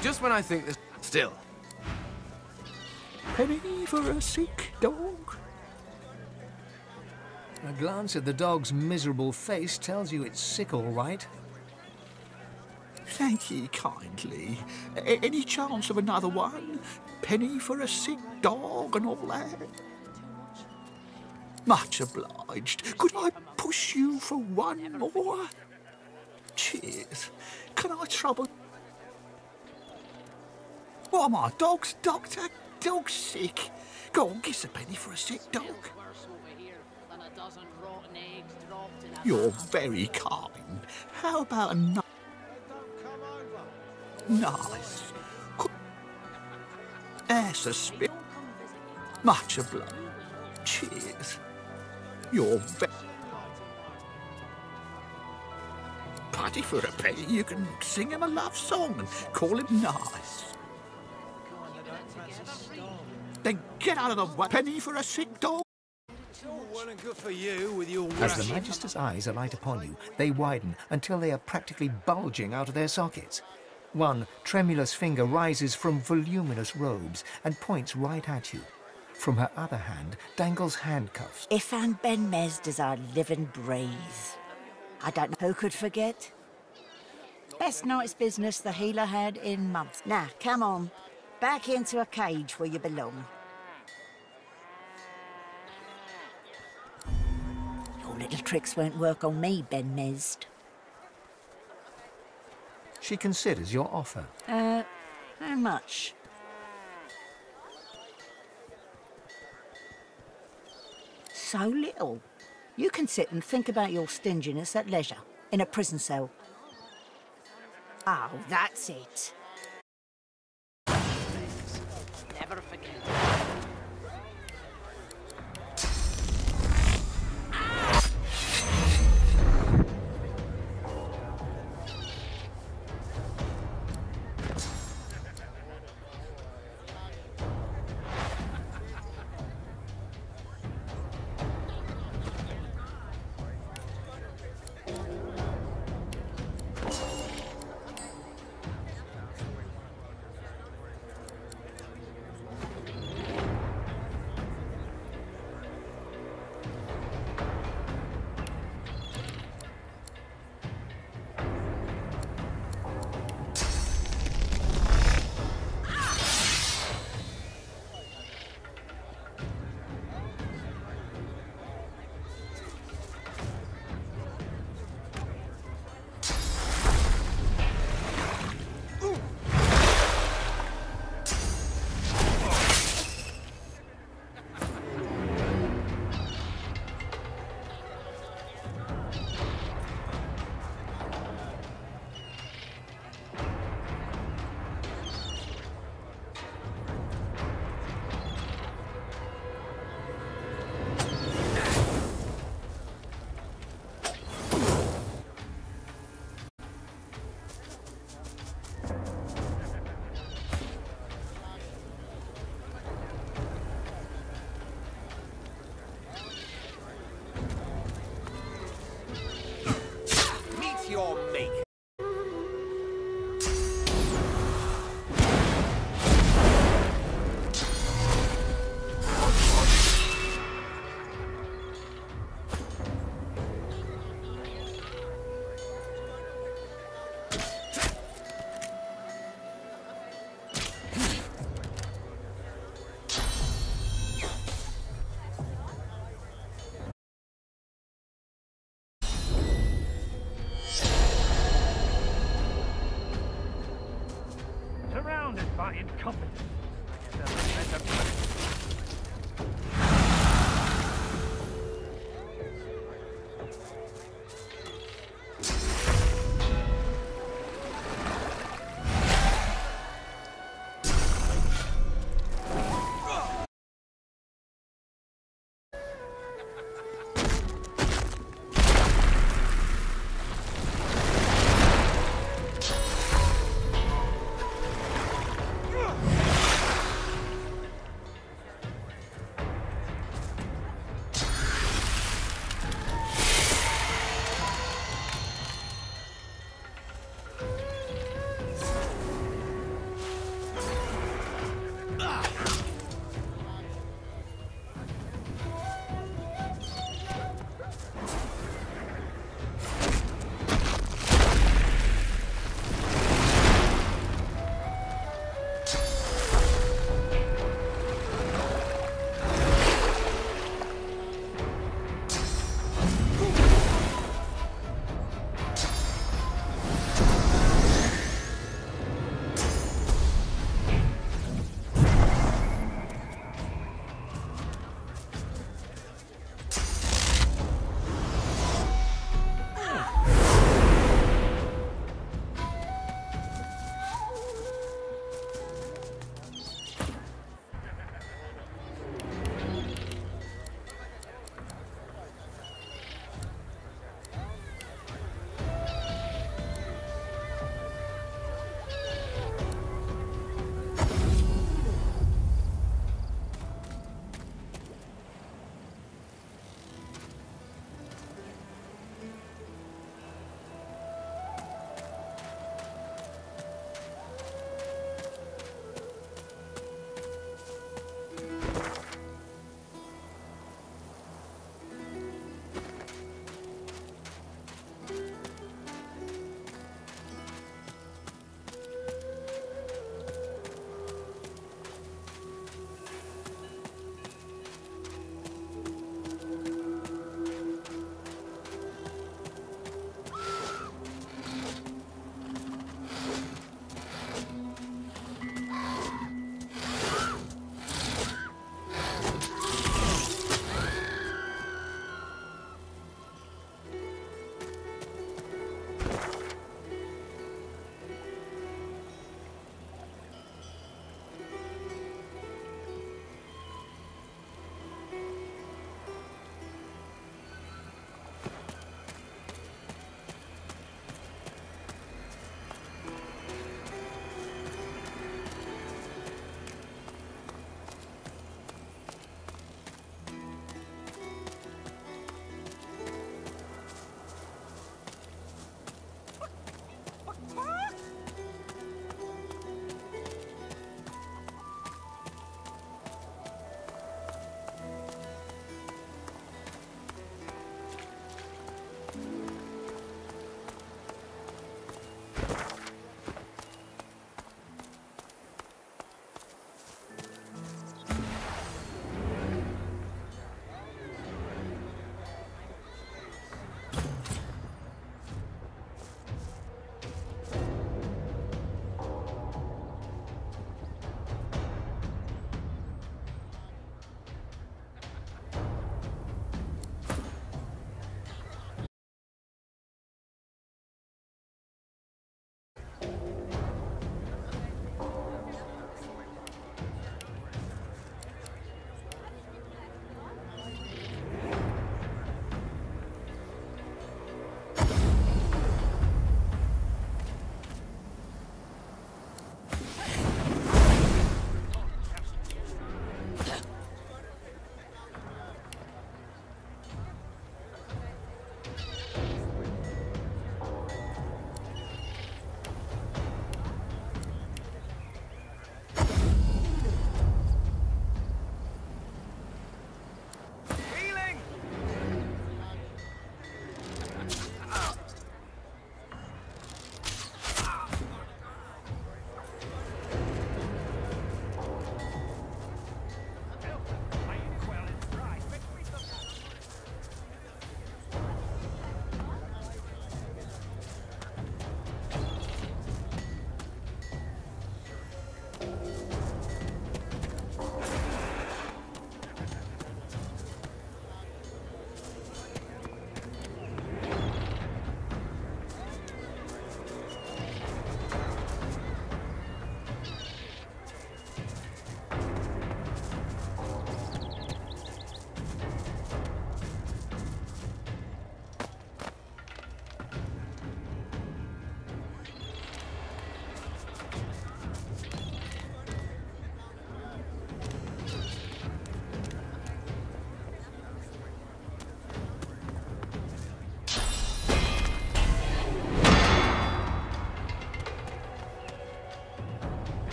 Just when I think this... Still. Penny for a sick dog? A glance at the dog's miserable face tells you it's sick, all right. Thank ye kindly. Any chance of another one? Penny for a sick dog and all that? Much obliged. Could I push you for one more? Cheers. Can I trouble... What am I, dog's doctor? Dog's sick. Go on, give us a penny for a sick dog. You're very kind. How about a nice? That's a spit. Much obliged. Cheers. You're very... Putty for a penny, you can sing him a love song and call him nice. Then get out of the way. Penny for a sick dog. It's all well and good for you with your... As the Magister's eyes alight upon you, they widen until they are practically bulging out of their sockets. One tremulous finger rises from voluminous robes and points right at you. From her other hand dangles handcuffs. Ifan Ben Mesd is our living breathe. I don't know who could forget. Best night's business the healer had in months. Now, come on. Back into a cage where you belong. Your little tricks won't work on me, Ben Mesd. She considers your offer. How much? So little. You can sit and think about your stinginess at leisure, in a prison cell. Oh, that's it. Never forget. Surrounded by incompetence.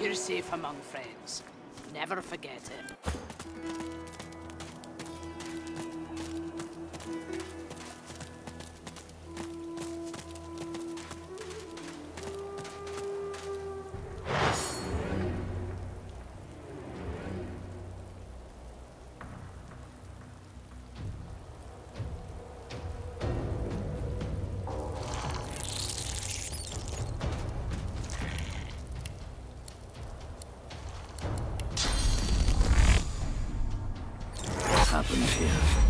You're safe among friends. Never forget it. Happened here.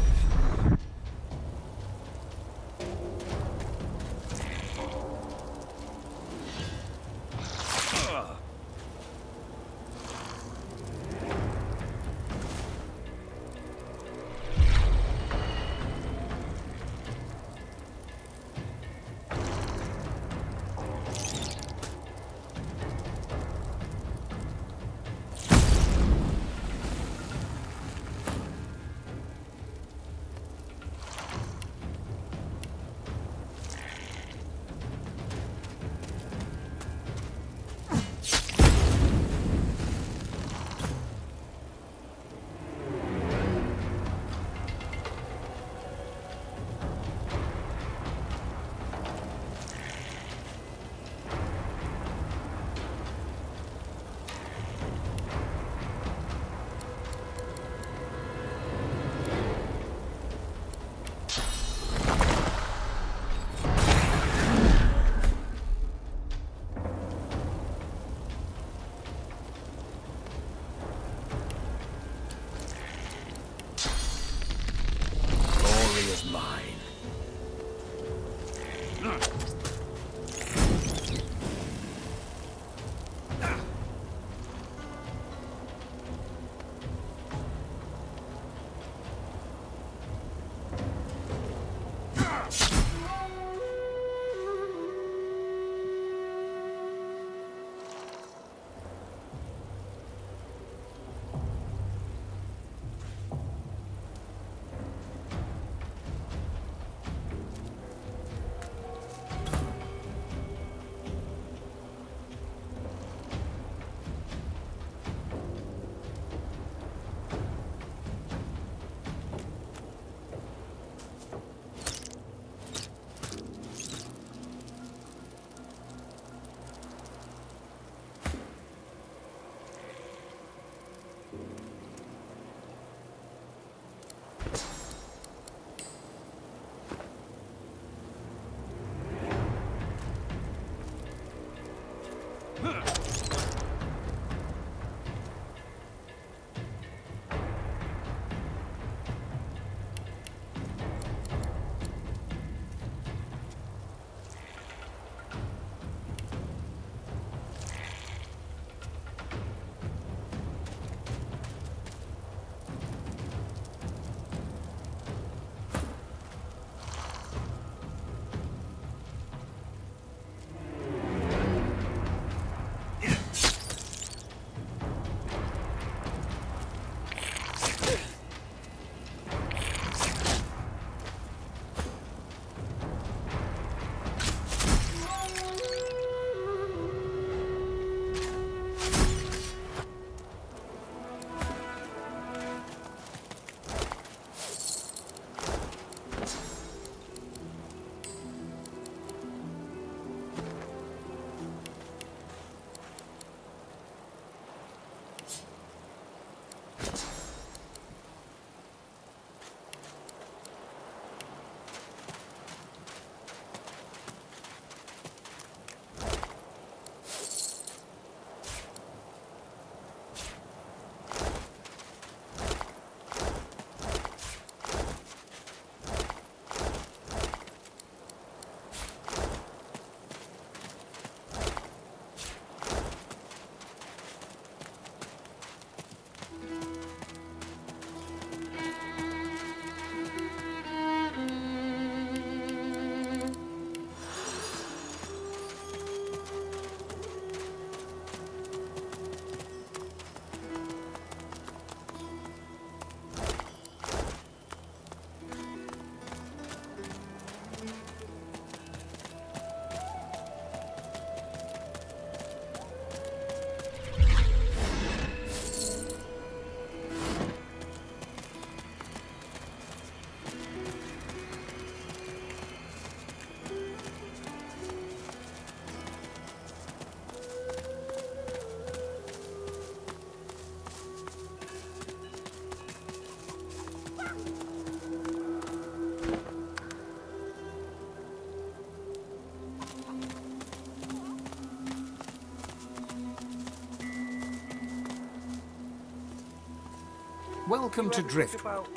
Welcome to Driftwood. About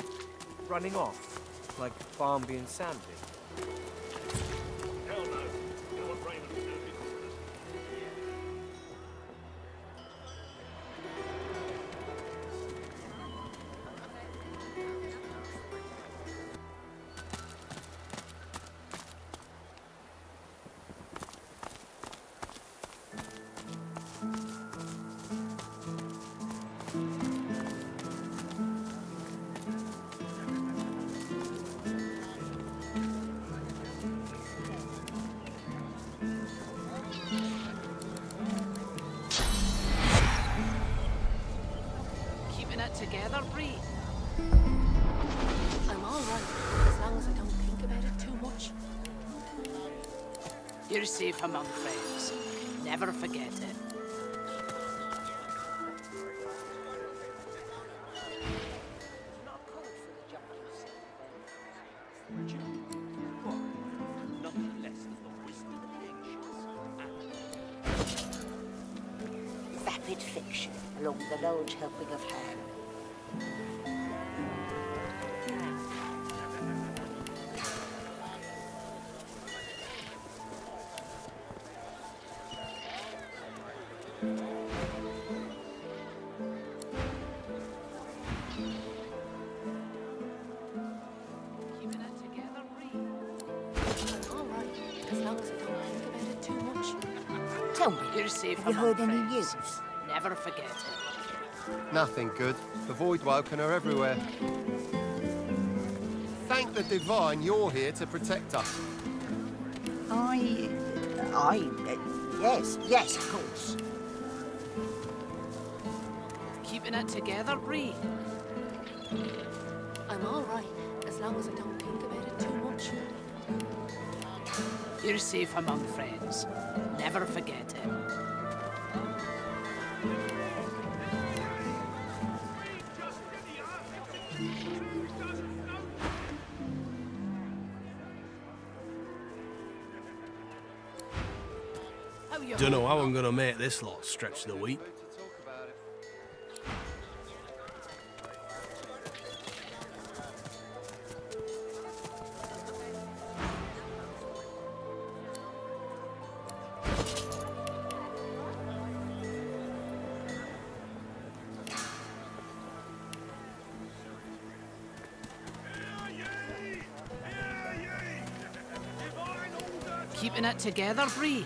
running off, like Barnby and Sandy. Together, Bree. I'm all right, as long as I don't think about it too much. You're safe among friends. Never forget it. Vapid fiction along the large helping of ham. Tell me, you're safe. Have you heard any news? Never forget it. Nothing good. The Void Woken are everywhere. Thank the Divine you're here to protect us. Yes, of course. Keeping it together, Bree. I'm all right, as long as I don't think about it too much. You're safe among friends. Never forget it. Don't know how I'm gonna make this lot stretch the wheat. Keeping it together, Bree.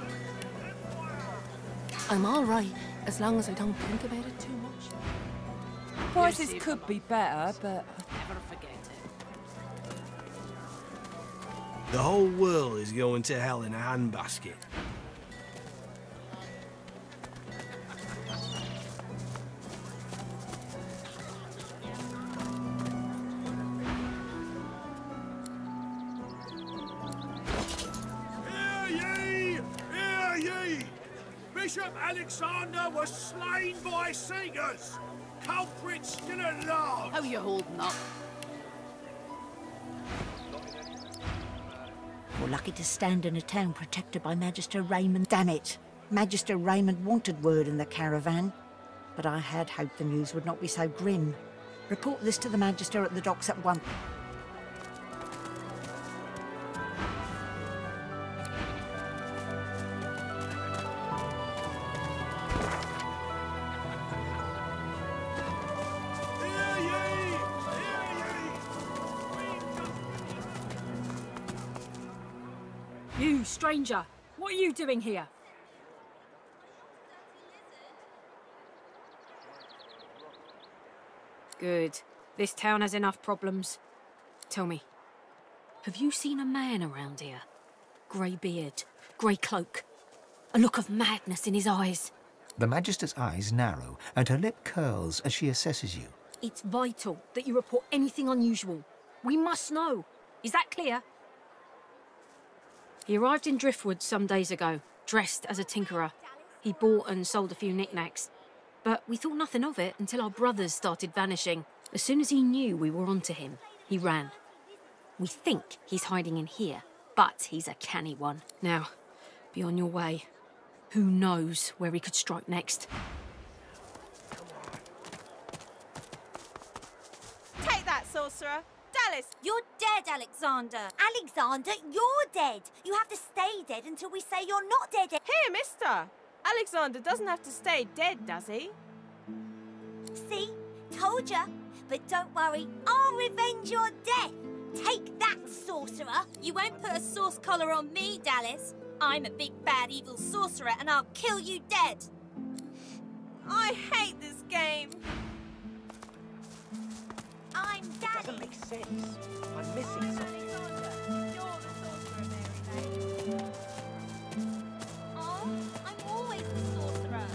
I'm all right, as long as I don't think about it too much. Prices could be better, but... Never forget it. The whole world is going to hell in a handbasket. Bishop Alexander was slain by Seegers. Culprit still at large. How you holding up? We're lucky to stand in a town protected by Magister Raymond. Damn it! Magister Raymond wanted word in the caravan, but I had hoped the news would not be so grim. Report this to the Magister at the docks at once. You, stranger! What are you doing here? Good. This town has enough problems. Tell me, have you seen a man around here? Grey beard, grey cloak, a look of madness in his eyes. The Magister's eyes narrow and her lip curls as she assesses you. It's vital that you report anything unusual. We must know. Is that clear? He arrived in Driftwood some days ago, dressed as a tinkerer. He bought and sold a few knickknacks. But we thought nothing of it until our brothers started vanishing. As soon as he knew we were onto him, he ran. We think he's hiding in here, but he's a canny one. Now, be on your way. Who knows where he could strike next? sorcerer. Dallas! You're dead, Alexander. Alexander, you're dead. You have to stay dead until we say you're not dead. Here, mister. Alexander doesn't have to stay dead, does he? See? Told ya. But don't worry, I'll revenge your death. Take that, sorcerer. You won't put a sauce collar on me, Dallas. I'm a big, bad, evil sorcerer, and I'll kill you dead. I hate this game. I'm Daddy. It doesn't make sense. I'm missing something. Oh, I'm always the sorcerer.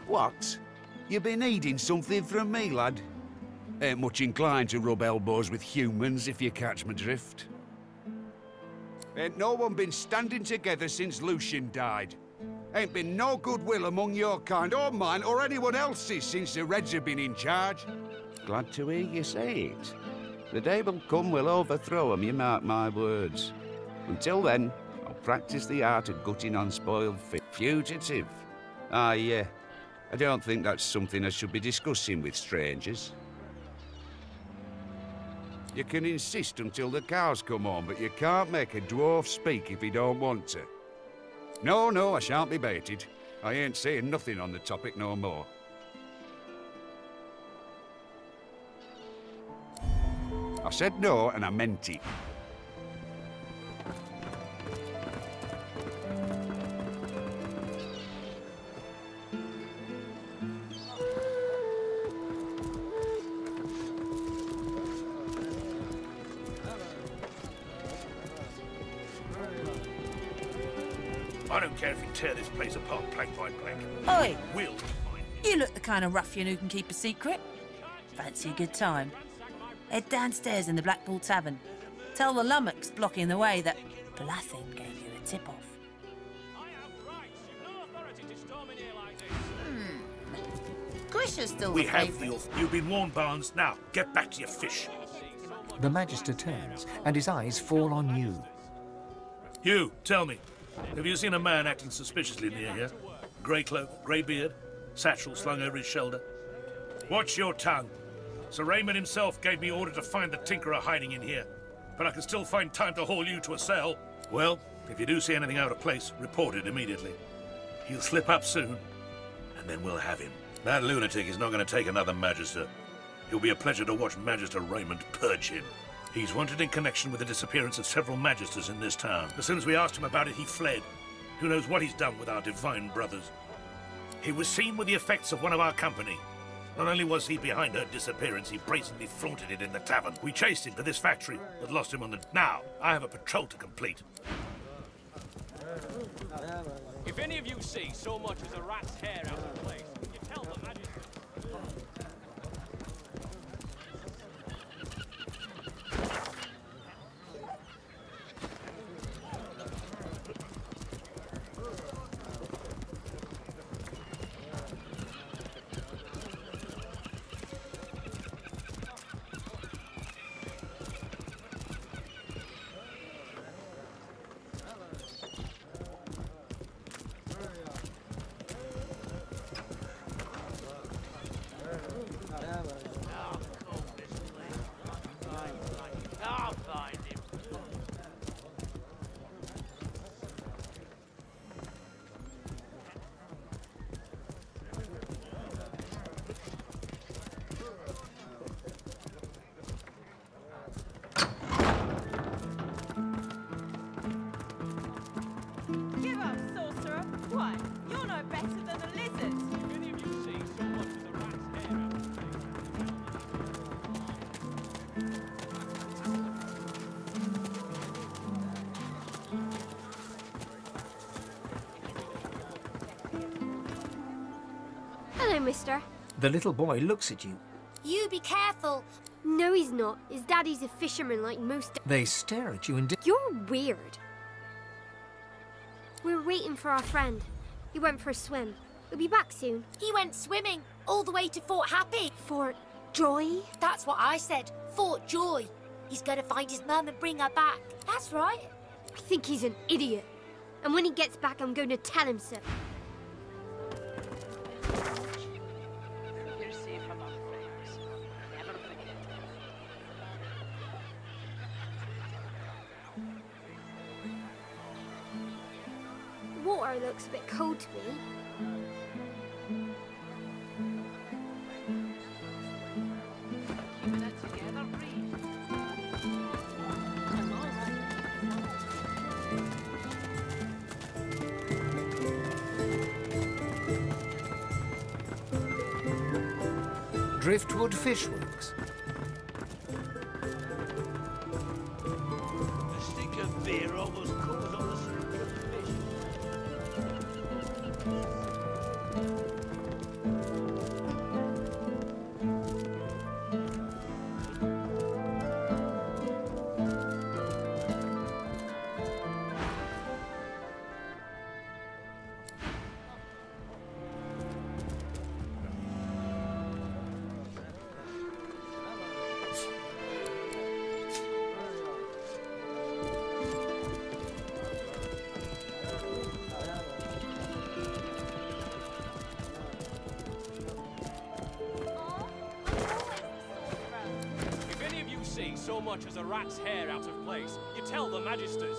What? You been needing something from me, lad? Ain't much inclined to rub elbows with humans, if you catch my drift. Ain't no one been standing together since Lucian died. Ain't been no goodwill among your kind, or mine, or anyone else's since the Reds have been in charge. Glad to hear you say it. The day will come we'll overthrow 'em, you mark my words. Until then, I'll practice the art of gutting unspoiled fugitive. Ah, yeah. I don't think that's something I should be discussing with strangers. You can insist until the cows come home, but you can't make a dwarf speak if he don't want to. No, I shan't be baited. I ain't saying nothing on the topic no more. I said no, and I meant it. I don't care if you tear this place apart plank by plank. Oi! Will. You look the kind of ruffian who can keep a secret. Fancy a good time? Head downstairs in the Blackpool Tavern. Tell the lummox blocking the way that Blathin gave you a tip-off. Grisha's still We the have favourite. You've been warned, Barnes. Now, get back to your fish. The Magister turns, and his eyes fall on you. Hugh, tell me, have you seen a man acting suspiciously near here? Grey cloak, grey beard, satchel slung over his shoulder? Watch your tongue. Sir Raymond himself gave me order to find the Tinkerer hiding in here, but I can still find time to haul you to a cell. Well, if you do see anything out of place, report it immediately. He'll slip up soon, and then we'll have him. That lunatic is not going to take another Magister. It'll be a pleasure to watch Magister Raymond purge him. He's wanted in connection with the disappearance of several Magisters in this town. As soon as we asked him about it, he fled. Who knows what he's done with our divine brothers? He was seen with the effects of one of our company. Not only was he behind her disappearance, he brazenly flaunted it in the tavern. We chased him to this factory, but lost him on the... Now, I have a patrol to complete. If any of you see so much as a rat's hair out of place, you tell the magistrate. mister. The little boy looks at you. You be careful. No, he's not. His daddy's a fisherman like most. They stare at you and... You're weird. We're waiting for our friend. He went for a swim. He'll be back soon. He went swimming all the way to Fort Happy. Fort Joy? That's what I said. Fort Joy. He's gonna find his mum and bring her back. That's right. I think he's an idiot. And when he gets back, I'm going to tell him so. Water looks a bit cold to me. Driftwood Fishworks. A stick of beer almost covers all the streak of fish. So much as a rat's hair out of place, you tell the magisters.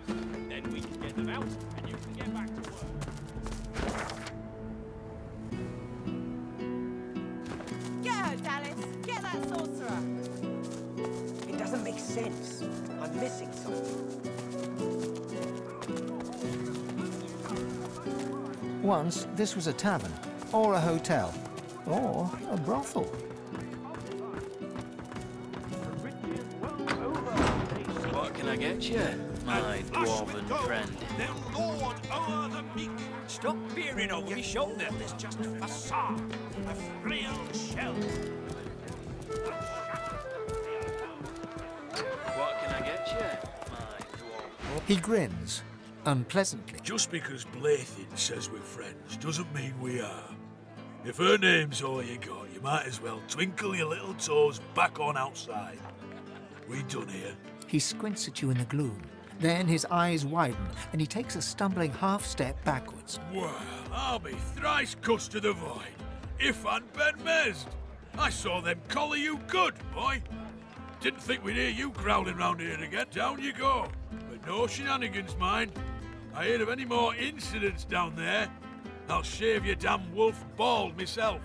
Then we can get them out, and you can get back to work. Get her, Dallas! Get that sorcerer! It doesn't make sense. I'm missing something. Once, this was a tavern, or a hotel, or a brothel. What can I get you, my dwarven friend? Lord o'er the meek. Stop peering over my shoulder. There's just a facade, a frail shell. What can I get you, my dwarven? He grins, unpleasantly. Just because Blathin says we're friends doesn't mean we are. If her name's all you got, you might as well twinkle your little toes back on outside. We done here. He squints at you in the gloom. Then his eyes widen, and he takes a stumbling half-step backwards. Well, I'll be thrice cussed to the void. If I'd been mezed. I saw them collar you good, boy. Didn't think we'd hear you growling round here again. Down you go. But no shenanigans, mind. I heard of any more incidents down there, I'll shave your damn wolf bald myself.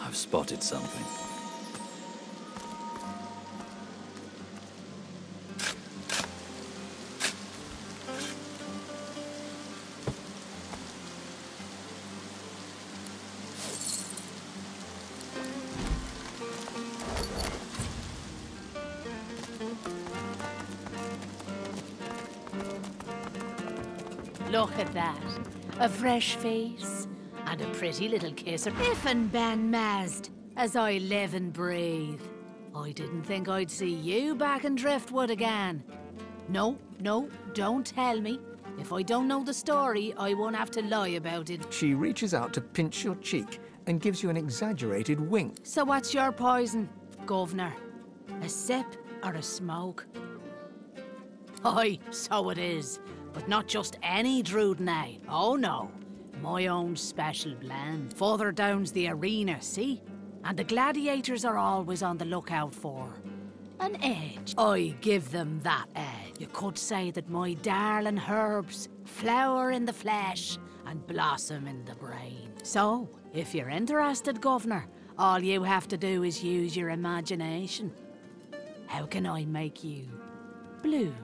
I've spotted something. Look at that. A fresh face and a pretty little kiss. If and Ben Mazd, as I live and breathe. I didn't think I'd see you back in Driftwood again. No, don't tell me. If I don't know the story, I won't have to lie about it. She reaches out to pinch your cheek and gives you an exaggerated wink. So what's your poison, Governor? A sip or a smoke? Aye, so it is. But not just any Drudenite. Oh no. My own special blend. Further down's the arena, see? And the gladiators are always on the lookout for an edge. I give them that edge. You could say that my darling herbs flower in the flesh and blossom in the brain. So, if you're interested, Governor, all you have to do is use your imagination. How can I make you bloom?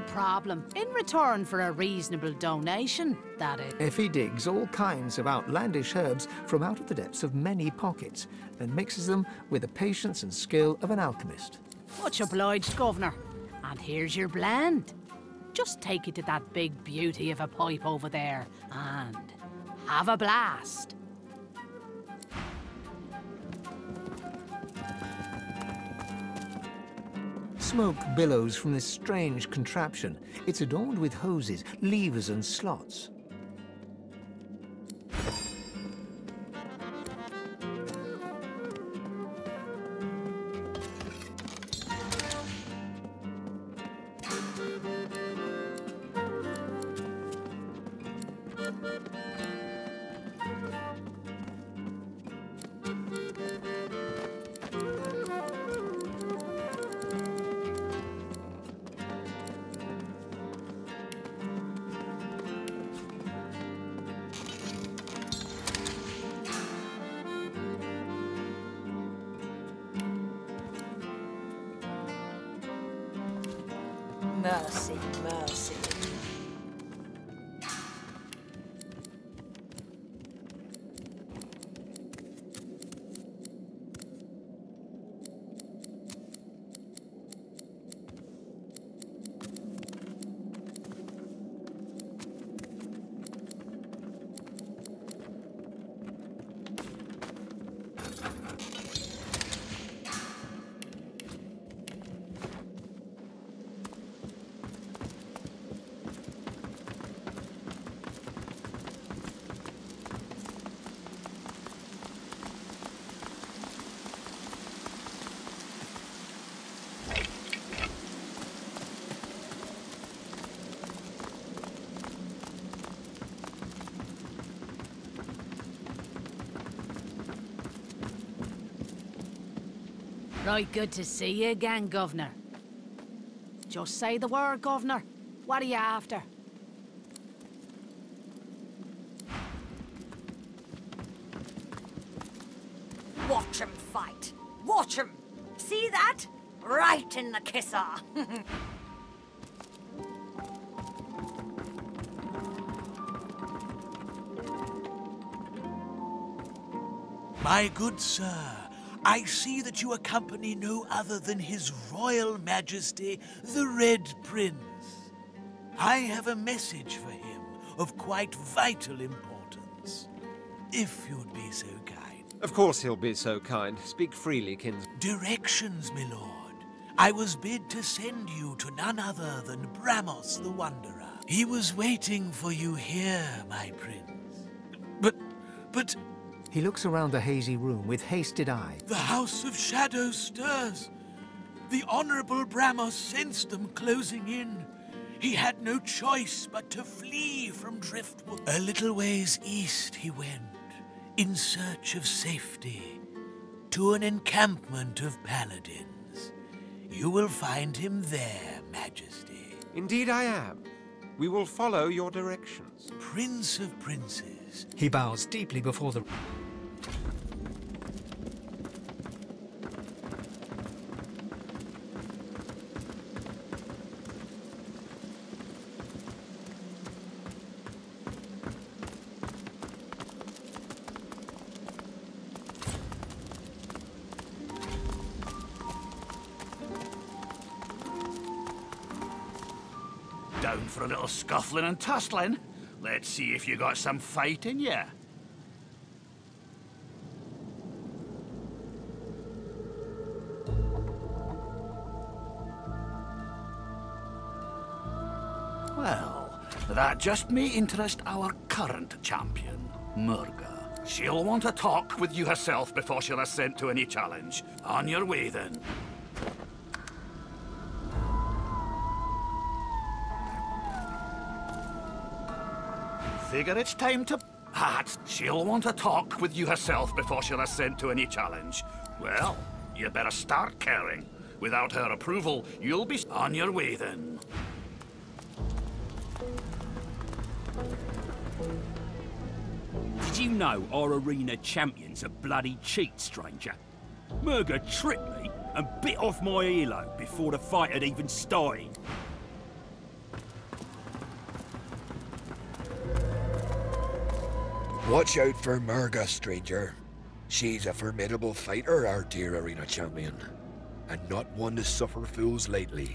problem. In return for a reasonable donation, that is. Effie digs all kinds of outlandish herbs from out of the depths of many pockets, then mixes them with the patience and skill of an alchemist. Much obliged, Governor. And here's your blend. Just take it to that big beauty of a pipe over there and have a blast. Smoke billows from this strange contraption. It's adorned with hoses, levers and slots. Mercy, mercy. Right, good to see you again, Governor. Just say the word, Governor. What are you after? Watch 'em fight. Watch 'em. See that? Right in the kisser. My good sir, I see that you accompany no other than His Royal Majesty, the Red Prince. I have a message for him of quite vital importance, if you'd be so kind. Of course he'll be so kind. Speak freely, Kins. Directions, my lord. I was bid to send you to none other than Bramos the Wanderer. He was waiting for you here, my prince. But... He looks around the hazy room with hasted eye. The House of Shadows stirs. The Honorable Bramos sensed them closing in. He had no choice but to flee from Driftwood. A little ways east he went, in search of safety, to an encampment of paladins. You will find him there, Majesty. Indeed I am. We will follow your directions. Prince of Princes. He bows deeply before the... Down for a little scuffling and tussling? Let's see if you got some fight in ya. Well, that just may interest our current champion, Murga. She'll want to talk with you herself before she'll assent to any challenge. On your way, then. Figure it's time to... She'll want to talk with you herself before she'll assent to any challenge. Well, you better start caring. Without her approval, you'll be on your way, then. Did you know our arena champion's a bloody cheat, stranger? Murga tricked me and bit off my earlobe before the fight had even started. Watch out for Murga, stranger. She's a formidable fighter, our dear arena champion, and not one to suffer fools lately.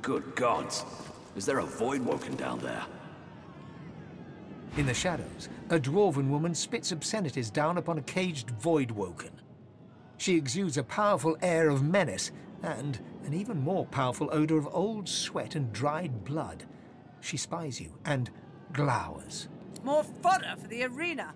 Good gods. Is there a void woken down there? In the shadows, a dwarven woman spits obscenities down upon a caged void woken. She exudes a powerful air of menace and an even more powerful odor of old sweat and dried blood. She spies you and glowers. More fodder for the arena.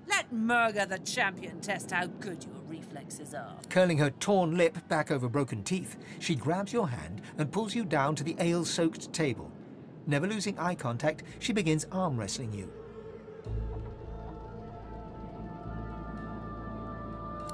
Let Murga the champion test how good your reflexes are. Curling her torn lip back over broken teeth, she grabs your hand and pulls you down to the ale-soaked table. Never losing eye contact, she begins arm wrestling you.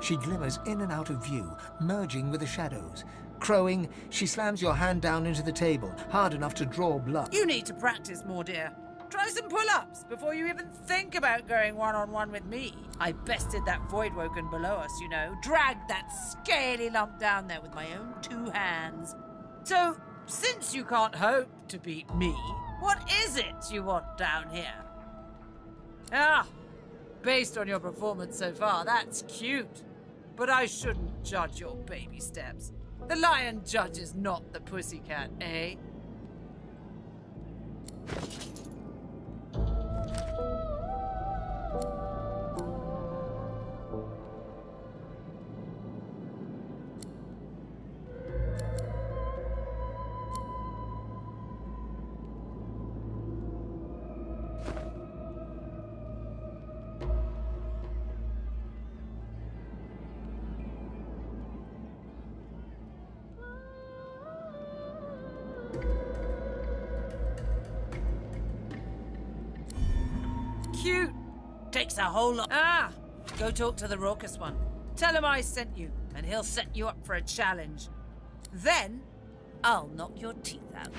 She glimmers in and out of view, merging with the shadows. Crowing, she slams your hand down into the table, hard enough to draw blood. You need to practice more, dear. Try some pull-ups before you even think about going one-on-one with me. I bested that void woken below us, you know. Dragged that scaly lump down there with my own 2 hands. So, since you can't hope to beat me, what is it you want down here? Ah, based on your performance so far, that's cute. But I shouldn't judge your baby steps. The lion judges not the pussycat, eh? cute. Takes a whole lot. Ah, go talk to the raucous one. Tell him I sent you, and he'll set you up for a challenge. Then, I'll knock your teeth out.